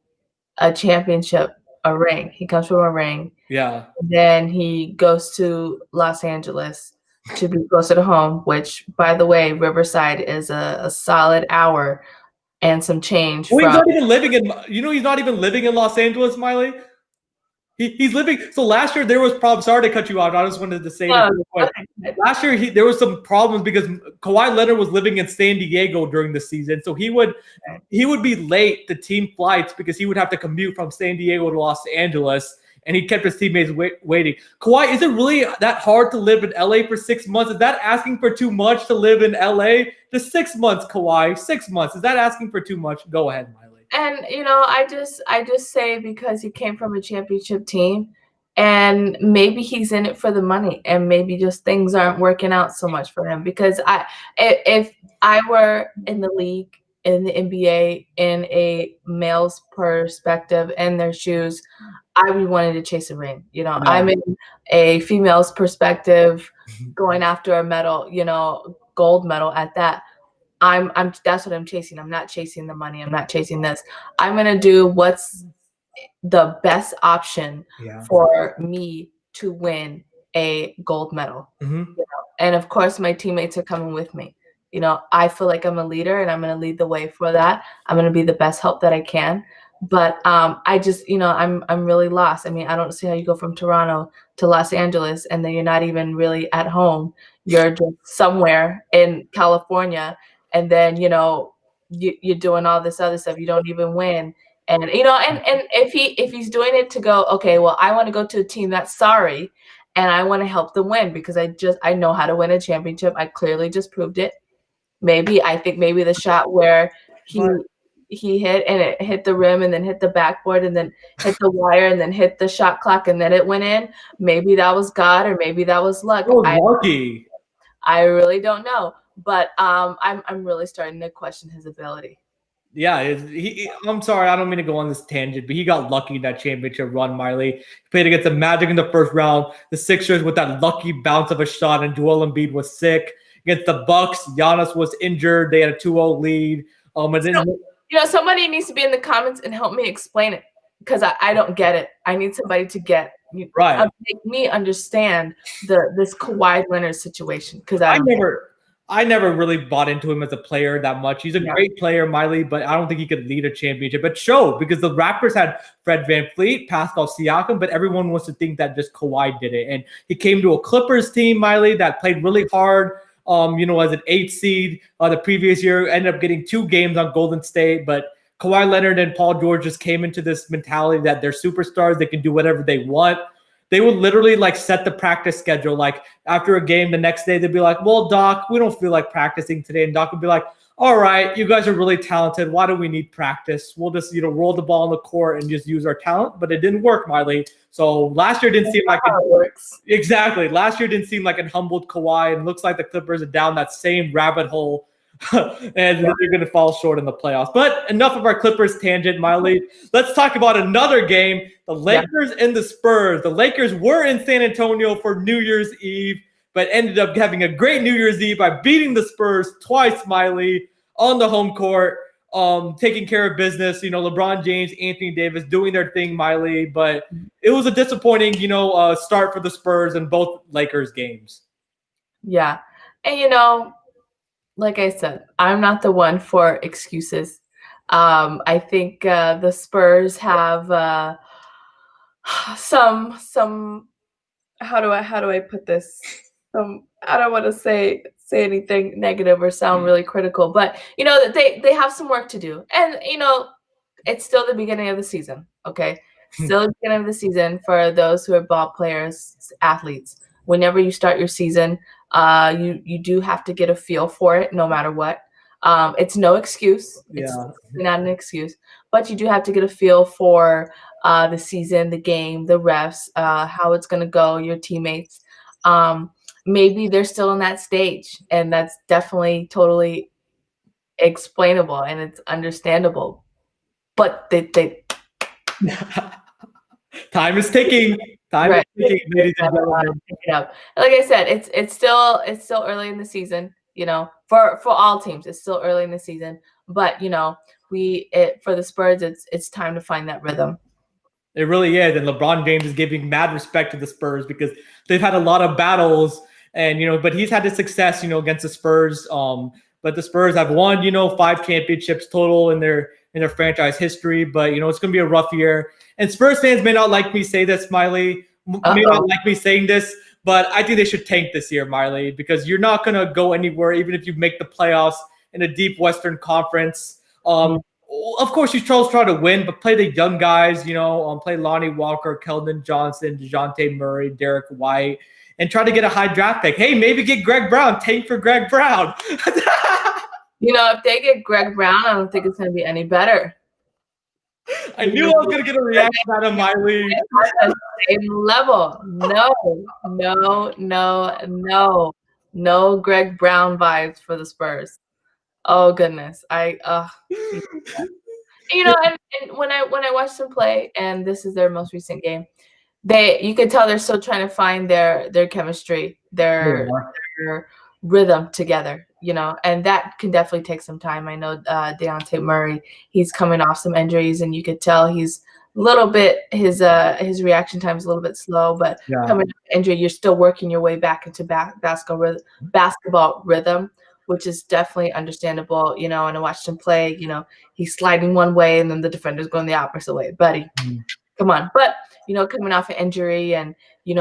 championship, a ring. He comes from a ring. Yeah. Then he goes to Los Angeles to be closer to home, which, by the way, Riverside is a solid hour and some change. Well, he's not even living in. You know, he's not even living in Los Angeles, Mailee. He's living. So last year there was problems. Sorry to cut you out. I just wanted to say last year there was some problems because Kawhi Leonard was living in San Diego during the season, so he would be late to team flights because he would have to commute from San Diego to Los Angeles, and he kept his teammates waiting. Kawhi, is it really that hard to live in LA for 6 months? Is that asking for too much to live in LA? Just 6 months, Kawhi. 6 months. Is that asking for too much? Go ahead, Mailee. And you know, I just say because he came from a championship team, and maybe he's in it for the money, and maybe just things aren't working out so much for him. Because if I were in the league, in the NBA, in a male's perspective, in their shoes, I would be wanting to chase a ring. You know, I'm in a female's perspective, going after a medal, you know, gold medal at that. That's what I'm chasing. I'm not chasing the money. I'm not chasing this. I'm going to do what's the best option for me to win a gold medal. You know? And of course, my teammates are coming with me. You know, I feel like I'm a leader and I'm going to lead the way for that. I'm going to be the best help that I can. But I just, you know, I'm really lost. I mean, I don't see how you go from Toronto to Los Angeles and then you're not even really at home. You're just somewhere in California. And then, you know, you're doing all this other stuff. You don't even win. And, you know, and if he's doing it to go, okay, well, I want to go to a team that's sorry and I want to help them win because I know how to win a championship. I clearly just proved it. I think maybe the shot where he hit and it hit the rim and then hit the backboard and then hit the wire and then hit the shot clock and then it went in. Maybe that was God or maybe that was luck. Lucky. I really don't know. But I'm really starting to question his ability. Yeah, I'm sorry, I don't mean to go on this tangent, but he got lucky in that championship run, Mailee. He played against the Magic in the first round, the Sixers with that lucky bounce of a shot, and Joel Embiid was sick. Against the Bucks, Giannis was injured. They had a 2-0 lead. And then, somebody needs to be in the comments and help me explain it because I don't get it. I need somebody to make me understand this Kawhi Leonard situation because I never really bought into him as a player that much. He's a great player, Mailee, but I don't think he could lead a championship. But because the Raptors had Fred VanVleet, Pascal Siakam, but everyone wants to think that just Kawhi did it. And he came to a Clippers team, Mailee, that played really hard. As an 8th seed the previous year, ended up getting 2 games on Golden State. But Kawhi Leonard and Paul George just came into this mentality that they're superstars. They can do whatever they want. They would literally set the practice schedule. Like after a game the next day, they'd be like, well, Doc, we don't feel like practicing today. And Doc would be like, all right, you guys are really talented. Why do we need practice? We'll just, roll the ball on the court and just use our talent. But it didn't work, Mailee. So last year didn't seem like it works. Exactly. Last year didn't seem like it humbled Kawhi, and looks like the Clippers are down that same rabbit hole. And they're going to fall short in the playoffs. But enough of our Clippers tangent, Mailee. Let's talk about another game, the Lakers and the Spurs. The Lakers were in San Antonio for New Year's Eve, but ended up having a great New Year's Eve by beating the Spurs twice, Mailee, on the home court, taking care of business. LeBron James, Anthony Davis doing their thing, Mailee. But it was a disappointing, start for the Spurs in both Lakers games. Yeah. And, like I said, I'm not the one for excuses. I think the Spurs have some how do I put this? I don't want to say anything negative or sound really critical, but they have some work to do, and it's still the beginning of the season. Okay, still the beginning of the season for those who are ball players, athletes. Whenever you start your season, you do have to get a feel for it, no matter what. It's no excuse. It's not an excuse, but you do have to get a feel for the season, the game, the refs, how it's going to go, your teammates. Maybe they're still in that stage, and that's definitely totally explainable and it's understandable. But they time is ticking. Ladies and gentlemen. Like I said, it's still early in the season. For all teams, it's still early in the season. But for the Spurs, it's time to find that rhythm. It really is, and LeBron James is giving mad respect to the Spurs because they've had a lot of battles, and but he's had the success, against the Spurs. But the Spurs have won, 5 championships total in their franchise history. But it's going to be a rough year. And Spurs fans may not like me say this, Mailee. May not like me saying this, but I think they should tank this year, Mailee, because you're not going to go anywhere, even if you make the playoffs in a deep Western Conference. Of course, you try to win, but play the young guys, play Lonnie Walker, Keldon Johnson, DeJounte Murray, Derek White, and try to get a high draft pick. Hey, maybe get Greg Brown. Tank for Greg Brown. If they get Greg Brown, I don't think it's going to be any better. I knew I was going to get a reaction out of Mailee. Same level. No Greg Brown vibes for the Spurs. Oh goodness. And when I watched them play, and this is their most recent game, you could tell they're still trying to find their chemistry, their rhythm together, and that can definitely take some time. I know DeJounte Murray, he's coming off some injuries, and you could tell he's a little bit, his reaction time is a little bit slow, but coming off injury, you're still working your way back into basketball rhythm, which is definitely understandable, and I watched him play, he's sliding one way and then the defender's going the opposite way. Buddy, come on. But, coming off an injury and,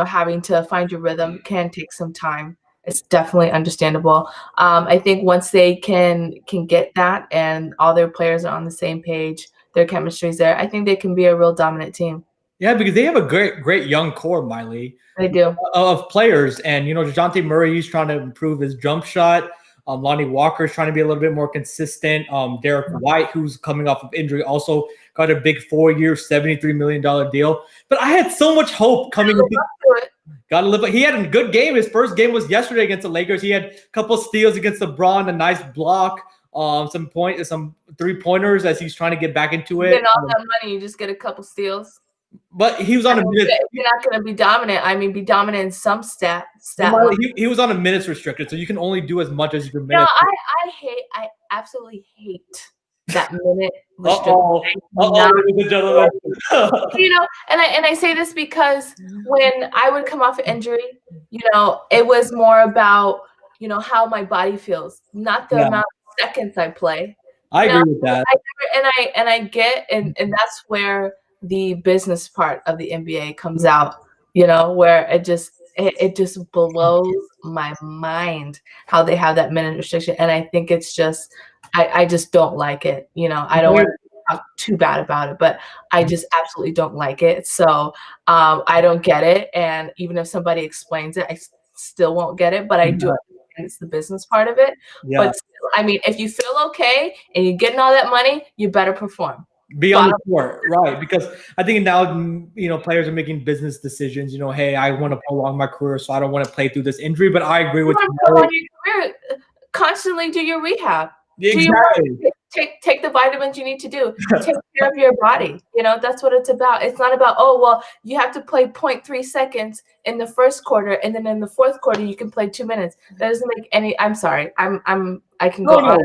having to find your rhythm can take some time. It's definitely understandable. I think once they can get that and all their players are on the same page, their chemistry's there, I think they can be a real dominant team. Yeah, because they have a great young core, Mailee. They do. Of players. And, DeJounte Murray, he's trying to improve his jump shot. Lonnie Walker is trying to be a little bit more consistent. Derek White, who's coming off of injury, also got a big 4-year, $73 million deal. But I had so much hope coming into it. Gotta live. He had a good game. His first game was yesterday against the Lakers. He had a couple steals against LeBron, a nice block, some 3-pointers as he's trying to get back into it. Getting all that money, you just get a couple steals. But he was on a minute. You're not going to be dominant. I mean, be dominant in some stat. He was on a minutes restricted, so you can only do as much as your minutes. I absolutely hate that minute restriction. Ladies and gentlemen. And I say this because when I would come off an injury, it was more about, how my body feels, not the amount of seconds I play. I agree with that. I get, and that's where the business part of the NBA comes out, where it just blows my mind how they have that minute restriction. And I think it's just, I just don't like it. I don't want to talk too bad about it, but I just absolutely don't like it. So I don't get it. And even if somebody explains it, I still won't get it, but I do understand it's the business part of it. Yeah. But still, I mean, if you feel okay and you're getting all that money, you better perform. Be on the court, right? Because I think now, players are making business decisions. Hey, I want to prolong my career, so I don't want to play through this injury. But I agree with you. Prolong your career, constantly do your rehab. Exactly. Take the vitamins you need to do. Take care of your body. That's what it's about. It's not about, oh, well, you have to play 0.3 seconds in the first quarter, and then in the fourth quarter you can play 2 minutes. That doesn't make any. I'm sorry. I can go on,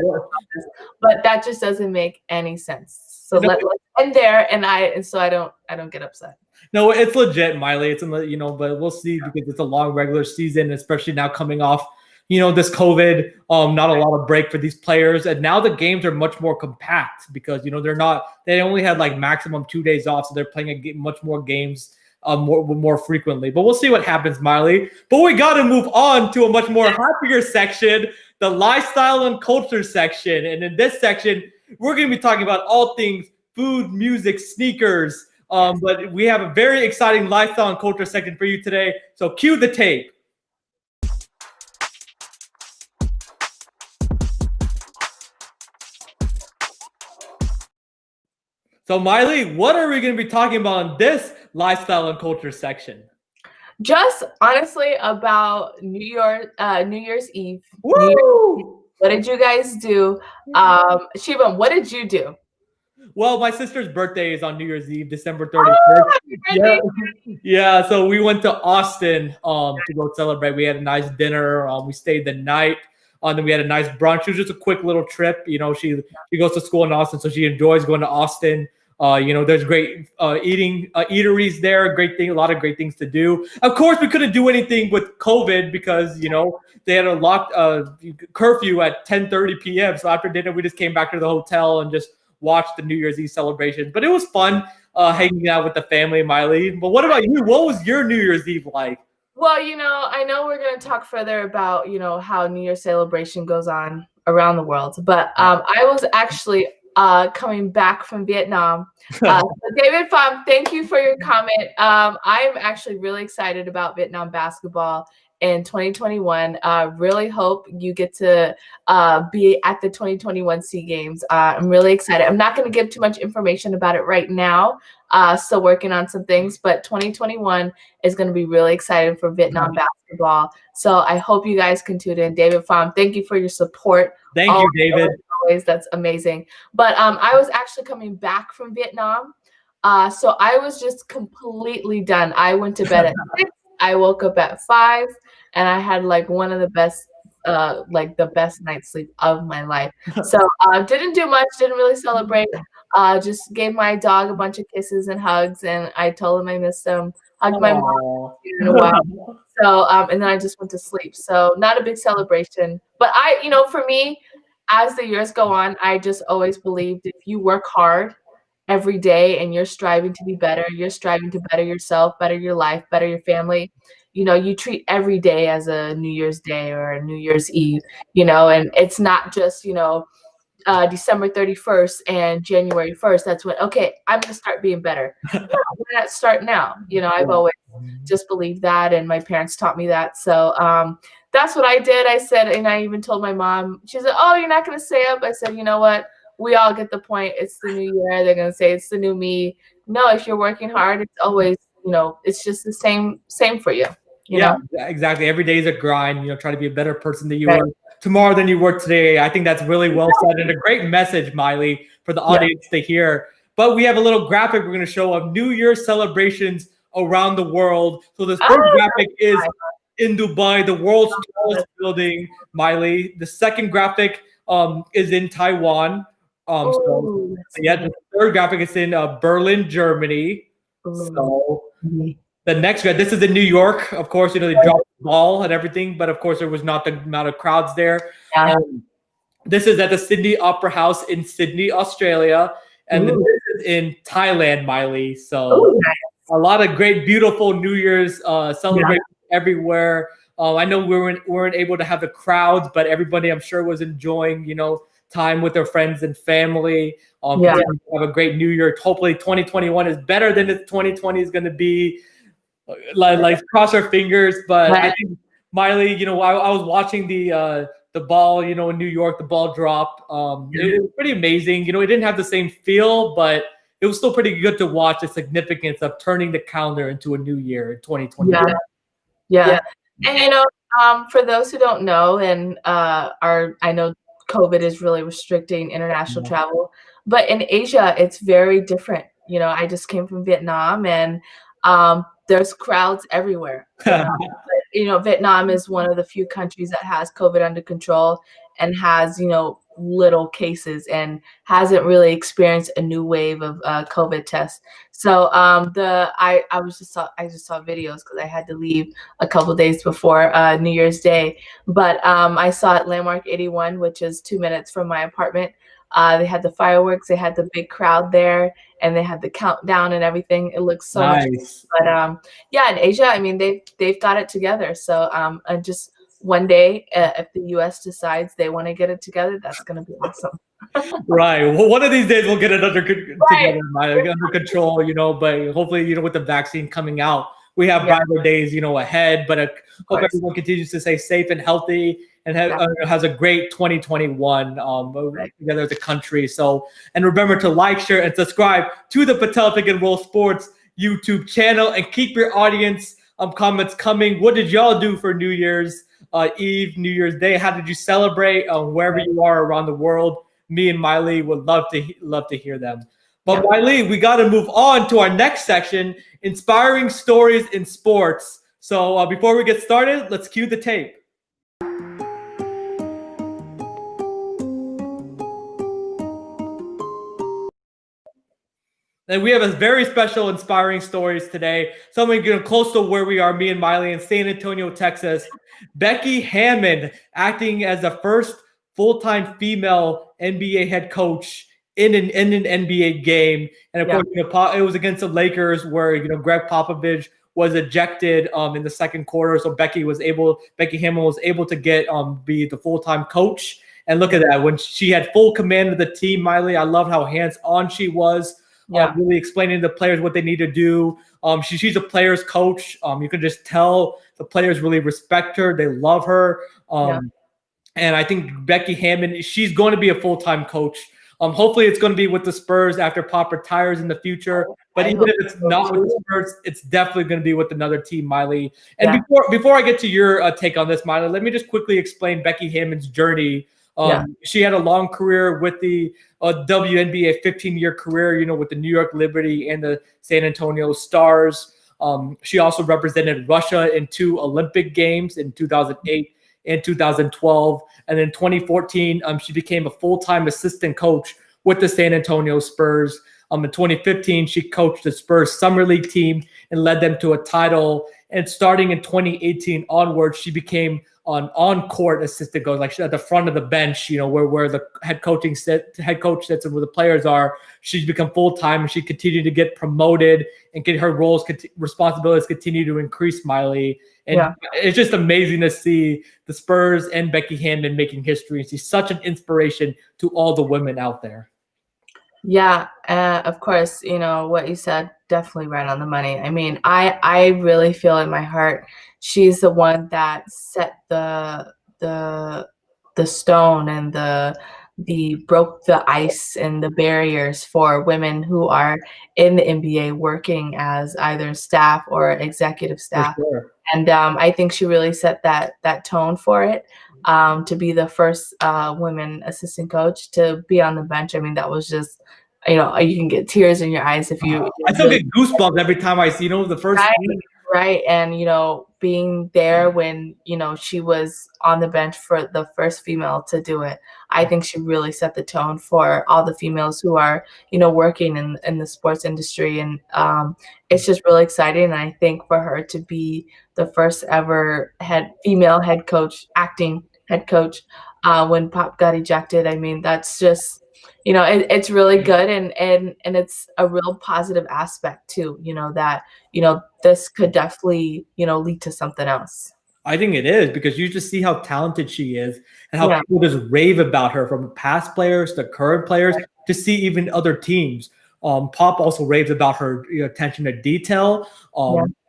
but that just doesn't make any sense. So let's end there, and so I don't get upset. No, it's legit, Mailee. It's but we'll see because it's a long regular season, especially now coming off this COVID, not a lot of break for these players. And now the games are much more compact because, they only had like maximum 2 days off. So they're playing much more games more frequently. But we'll see what happens, Mailee. But we got to move on to a much more happier section, the lifestyle and culture section. And in this section, we're going to be talking about all things food, music, sneakers. But we have a very exciting lifestyle and culture section for you today. So cue the tape. So, Mailee, what are we going to be talking about in this lifestyle and culture section? Just honestly about New Year's Eve. Woo! What did you guys do? Shivam, what did you do? Well, my sister's birthday is on New Year's Eve, December 31st. Yeah, so we went to Austin to go celebrate. We had a nice dinner. We stayed the night. Then we had a nice brunch. It was just a quick little trip. She goes to school in Austin, so she enjoys going to Austin. There's great eateries there. A lot of great things to do. Of course, we couldn't do anything with COVID because they had a locked curfew at 10:30 p.m. So after dinner, we just came back to the hotel and just watched the New Year's Eve celebration. But it was fun hanging out with the family, Mailee. But what about you? What was your New Year's Eve like? Well, I know we're going to talk further about, how New Year's celebration goes on around the world. But I was actually coming back from Vietnam. So David Pham, thank you for your comment. I'm actually really excited about Vietnam basketball in 2021. Really hope you get to be at the 2021 SEA Games. I'm really excited. I'm not going to give too much information about it right now. Still working on some things, but 2021 is going to be really exciting for Vietnam basketball. So I hope you guys can tune in. David Pham, thank you for your support. Thank you, David. Always, that's amazing. But I was actually coming back from Vietnam. So I was just completely done. I went to bed at 6. I woke up at 5, and I had like one of the best the best night's sleep of my life. So didn't do much, didn't really celebrate. Just gave my dog a bunch of kisses and hugs, and I told him I missed him. Hugged my mom in a while. So and then I just went to sleep. So not a big celebration. But for me, as the years go on, I just always believed if you work hard every day and you're striving to be better, you're striving to better yourself, better your life, better your family, you treat every day as a New Year's Day or a New Year's Eve, and it's not just, December 31st and January 1st. That's when, okay, I'm going to start being better. No, why not start now? I've always just believed that, and my parents taught me that. So that's what I did. I said, and I even told my mom, she said, oh, you're not going to stay up? I said, you know what? We all get the point. It's the new year. They're going to say it's the new me. No, if you're working hard, it's always, it's just the same for you. Yeah, exactly. Every day is a grind. Try to be a better person than you were tomorrow than you were today. I think that's really well said and a great message, Mailee, for the audience to hear. But we have a little graphic we're going to show of New Year's celebrations around the world. So this first graphic is in Dubai, the world's tallest building, Mailee. The second graphic is in Taiwan. Oh, Yeah, the third graphic is in Berlin, Germany. So the next graphic, this is in New York. Of course, they dropped the ball and everything, but of course there was not the amount of crowds there. This is at the Sydney Opera House in Sydney, Australia, and this is in Thailand, Mailee. So a lot of great, beautiful New Year's celebrations everywhere. I know we weren't able to have the crowds, but everybody, I'm sure, was enjoying, time with their friends and family. Have a great New Year. Hopefully 2021 is better than 2020 is going to be. Like cross our fingers. But I think, Mailee, I was watching the ball, in New York, the ball drop. It was pretty amazing. It didn't have the same feel, but it was still pretty good to watch the significance of turning the calendar into a new year in 2020. Yeah. And for those who don't know, and I know COVID is really restricting international travel, but in Asia, it's very different. I just came from Vietnam, and there's crowds everywhere. Vietnam is one of the few countries that has COVID under control and has, little cases and hasn't really experienced a new wave of COVID tests. So I just saw videos because I had to leave a couple days before New Year's Day. But I saw at Landmark 81, which is 2 minutes from my apartment. They had the fireworks, they had the big crowd there, and they had the countdown and everything. It looks so nice. But in Asia, I mean, they've got it together. So just one day, if the U.S. decides they want to get it together, that's going to be awesome. Right. Well, one of these days we'll get it under control, but hopefully, with the vaccine coming out, we have brighter days, ahead. But I hope everyone continues to stay safe and healthy and has a great 2021 together as a country. So, and remember to like, share, and subscribe to the Patel Pick and Roll Sports YouTube channel, and keep your audience comments coming. What did y'all do for New Year's Eve, New Year's Day? How did you celebrate wherever you are around the world? Me and Mailee would love to hear them. But Mailee, we got to move on to our next section, inspiring stories in sports. So before we get started, let's cue the tape. And we have a very special inspiring stories today. Someone getting close to where we are, me and Mailee, in San Antonio, Texas. Becky Hammon, acting as the first full-time female NBA head coach in an NBA game. And of course, it was against the Lakers, where Greg Popovich was ejected in the second quarter. So Becky Hammon was able to get be the full-time coach. And look at that, when she had full command of the team, Mailee, I love how hands-on she was. Really explaining to the players what they need to do. She's a player's coach. You can just tell the players really respect her. They love her. And I think Becky Hammon, she's going to be a full-time coach. Hopefully it's going to be with the Spurs after Pop retires in the future. But even if it's not with the Spurs, it's definitely going to be with another team, Mailee. And before I get to your take on this, Mailee, let me just quickly explain Becky Hammon's journey. She had a long career with the WNBA, 15-year career, with the New York Liberty and the San Antonio Stars. She also represented Russia in 2 Olympic Games in 2008 and 2012. And in 2014, she became a full-time assistant coach with the San Antonio Spurs. In 2015, she coached the Spurs Summer League team and led them to a title. And starting in 2018 onwards, she became an on-court assistant coach, like at the front of the bench, where the head coach sits and where the players are. She's become full-time, and she continued to get promoted and get her responsibilities continue to increase, Mailee. And it's just amazing to see the Spurs and Becky Hammon making history. She's such an inspiration to all the women out there. Yeah, of course, what you said, definitely right on the money. I mean, I really feel in my heart she's the one that set the stone and broke the ice and the barriers for women who are in the NBA working as either staff or executive staff. Sure. And I think she really set that tone for it. To be the first women assistant coach to be on the bench. I mean, that was just, you can get tears in your eyes if you. I still get goosebumps every time I see, the first. Right. And, being there when, she was on the bench for the first female to do it. I think she really set the tone for all the females who are, working in the sports industry. And it's just really exciting. And I think for her to be the first ever female acting head coach, when Pop got ejected, I mean, that's just, it's really good. And it's a real positive aspect too, that, this could definitely, lead to something else. I think it is, because you just see how talented she is and how people just rave about her, from past players to current players, to see even other teams. Pop also raves about her attention to detail,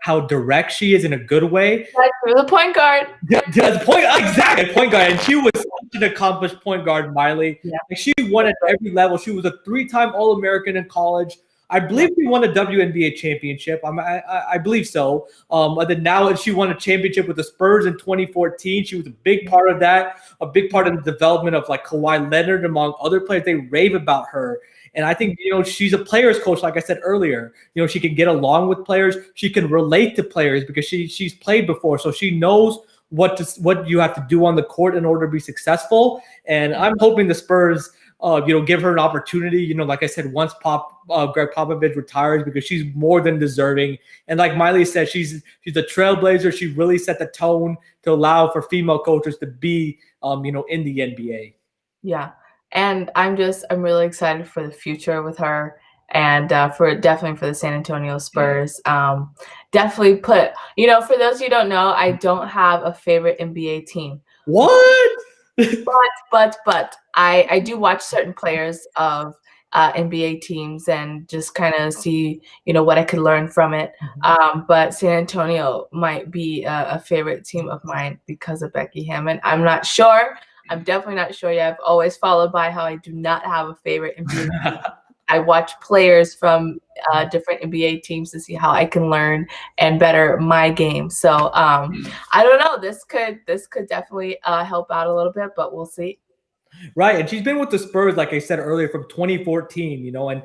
how direct she is in a good way. That's the point guard. Exactly, point guard. And she was such an accomplished point guard, Mailee. Yeah. Like, she won at every level. She was a 3-time All-American in college. I believe she won a WNBA championship. I believe so. And then now she won a championship with the Spurs in 2014. She was a big part of that, a big part of the development of like Kawhi Leonard, among other players. They rave about her. And I think, she's a player's coach, like I said earlier. She can get along with players. She can relate to players because she's played before. So she knows what you have to do on the court in order to be successful. And I'm hoping the Spurs give her an opportunity, like I said, once Greg Popovich retires, because she's more than deserving. And like Mailee said, she's a trailblazer. She really set the tone to allow for female coaches to be, in the NBA. Yeah. And I'm really excited for the future with her, and definitely for the San Antonio Spurs. Definitely for those who don't know, I don't have a favorite NBA team. What? But I do watch certain players of NBA teams and just kind of see, what I could learn from it. But San Antonio might be a favorite team of mine because of Becky Hammon. I'm not sure. I'm definitely not sure yet. I've always followed by how I do not have a favorite NBA team. I watch players from different NBA teams to see how I can learn and better my game. So I don't know. This could definitely help out a little bit, but we'll see. Right. And she's been with the Spurs, like I said earlier, from 2014, and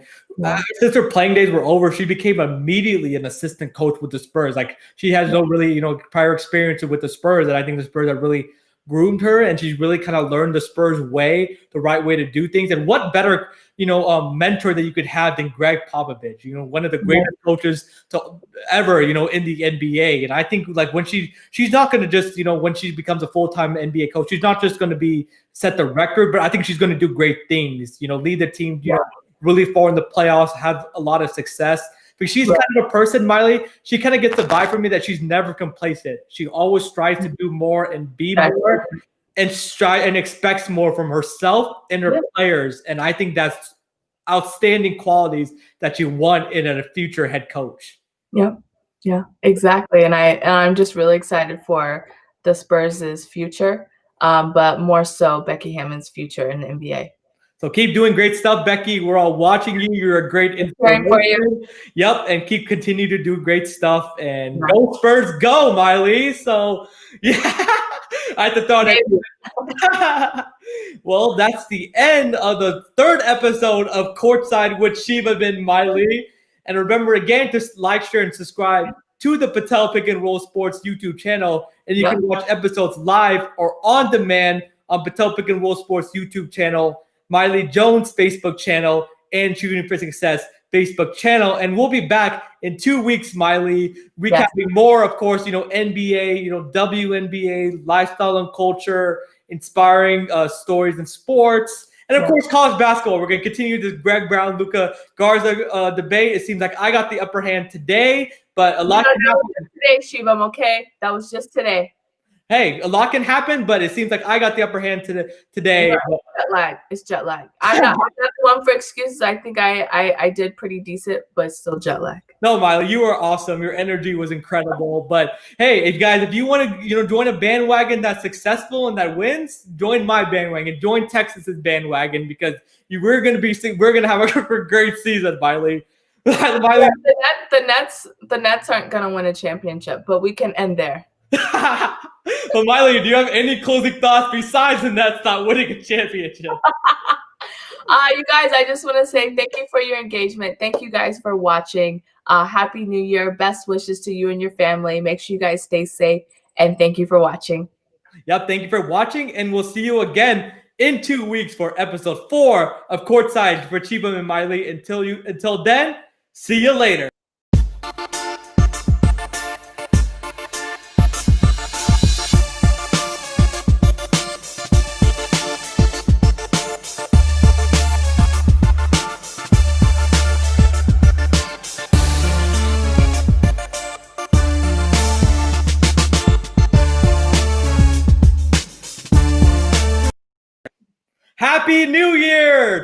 since her playing days were over, she became immediately an assistant coach with the Spurs. Like, she has no really, prior experience with the Spurs. And I think the Spurs have really groomed her, and she's really kind of learned the Spurs way, the right way to do things. And what better, mentor that you could have than Greg Popovich, one of the greatest coaches to ever, in the NBA. And I think like when she's not going to just, when she becomes a full-time NBA coach, she's not just going to be set the record, but I think she's going to do great things, lead the team, really far in the playoffs, have a lot of success. But she's kind of a person, Mailee, she kind of gets the vibe from me that she's never complacent. She always strives to do more and be more, and expects more from herself and her players. And I think that's outstanding qualities that you want in a future head coach. Yeah, exactly. And I'm just really excited for the Spurs' future, but more so Becky Hammon's future in the NBA. So keep doing great stuff, Becky. We're all watching you. You're a great inspiration for you. Yep, and continue to do great stuff. And go Spurs, go, Mailee. So yeah, I had to throw that. Well, that's the end of the 3rd episode of Courtside with Shivam and Mailee. And remember again to like, share, and subscribe to the Patel Pick and Roll Sports YouTube channel. And you can watch episodes live or on demand on Patel Pick and Roll Sports YouTube channel, Mailee Jones Facebook channel, and Shooting for Success Facebook channel. And we'll be back in 2 weeks, Mailee, recapping more, of course, NBA, WNBA, lifestyle and culture, inspiring stories in sports, and of course, college basketball. We're going to continue this Greg Brown, Luka Garza debate. It seems like I got the upper hand today, but a lot can happen today, Shivam. Okay, that was just today. Hey, a lot can happen, but it seems like I got the upper hand today. Yeah, jet lag. It's jet lag. I'm not one for excuses. I think I did pretty decent, but still jet lag. No, Mailee, you were awesome. Your energy was incredible. But hey, if you want to, join a bandwagon that's successful and that wins, join my bandwagon. Join Texas's bandwagon, because we're gonna have a great season, Mailee. The Nets aren't gonna win a championship, but we can end there. But Mailee, do you have any closing thoughts besides the Nets not winning a championship? You guys, I just want to say thank you for your engagement. Thank you guys for watching. Happy New Year. Best wishes to you and your family. Make sure you guys stay safe. And thank you for watching. Yep, thank you for watching, and we'll see you again in 2 weeks for episode 4 of Courtside for Shivam and Mailee. Until then, see you later. Happy New Year!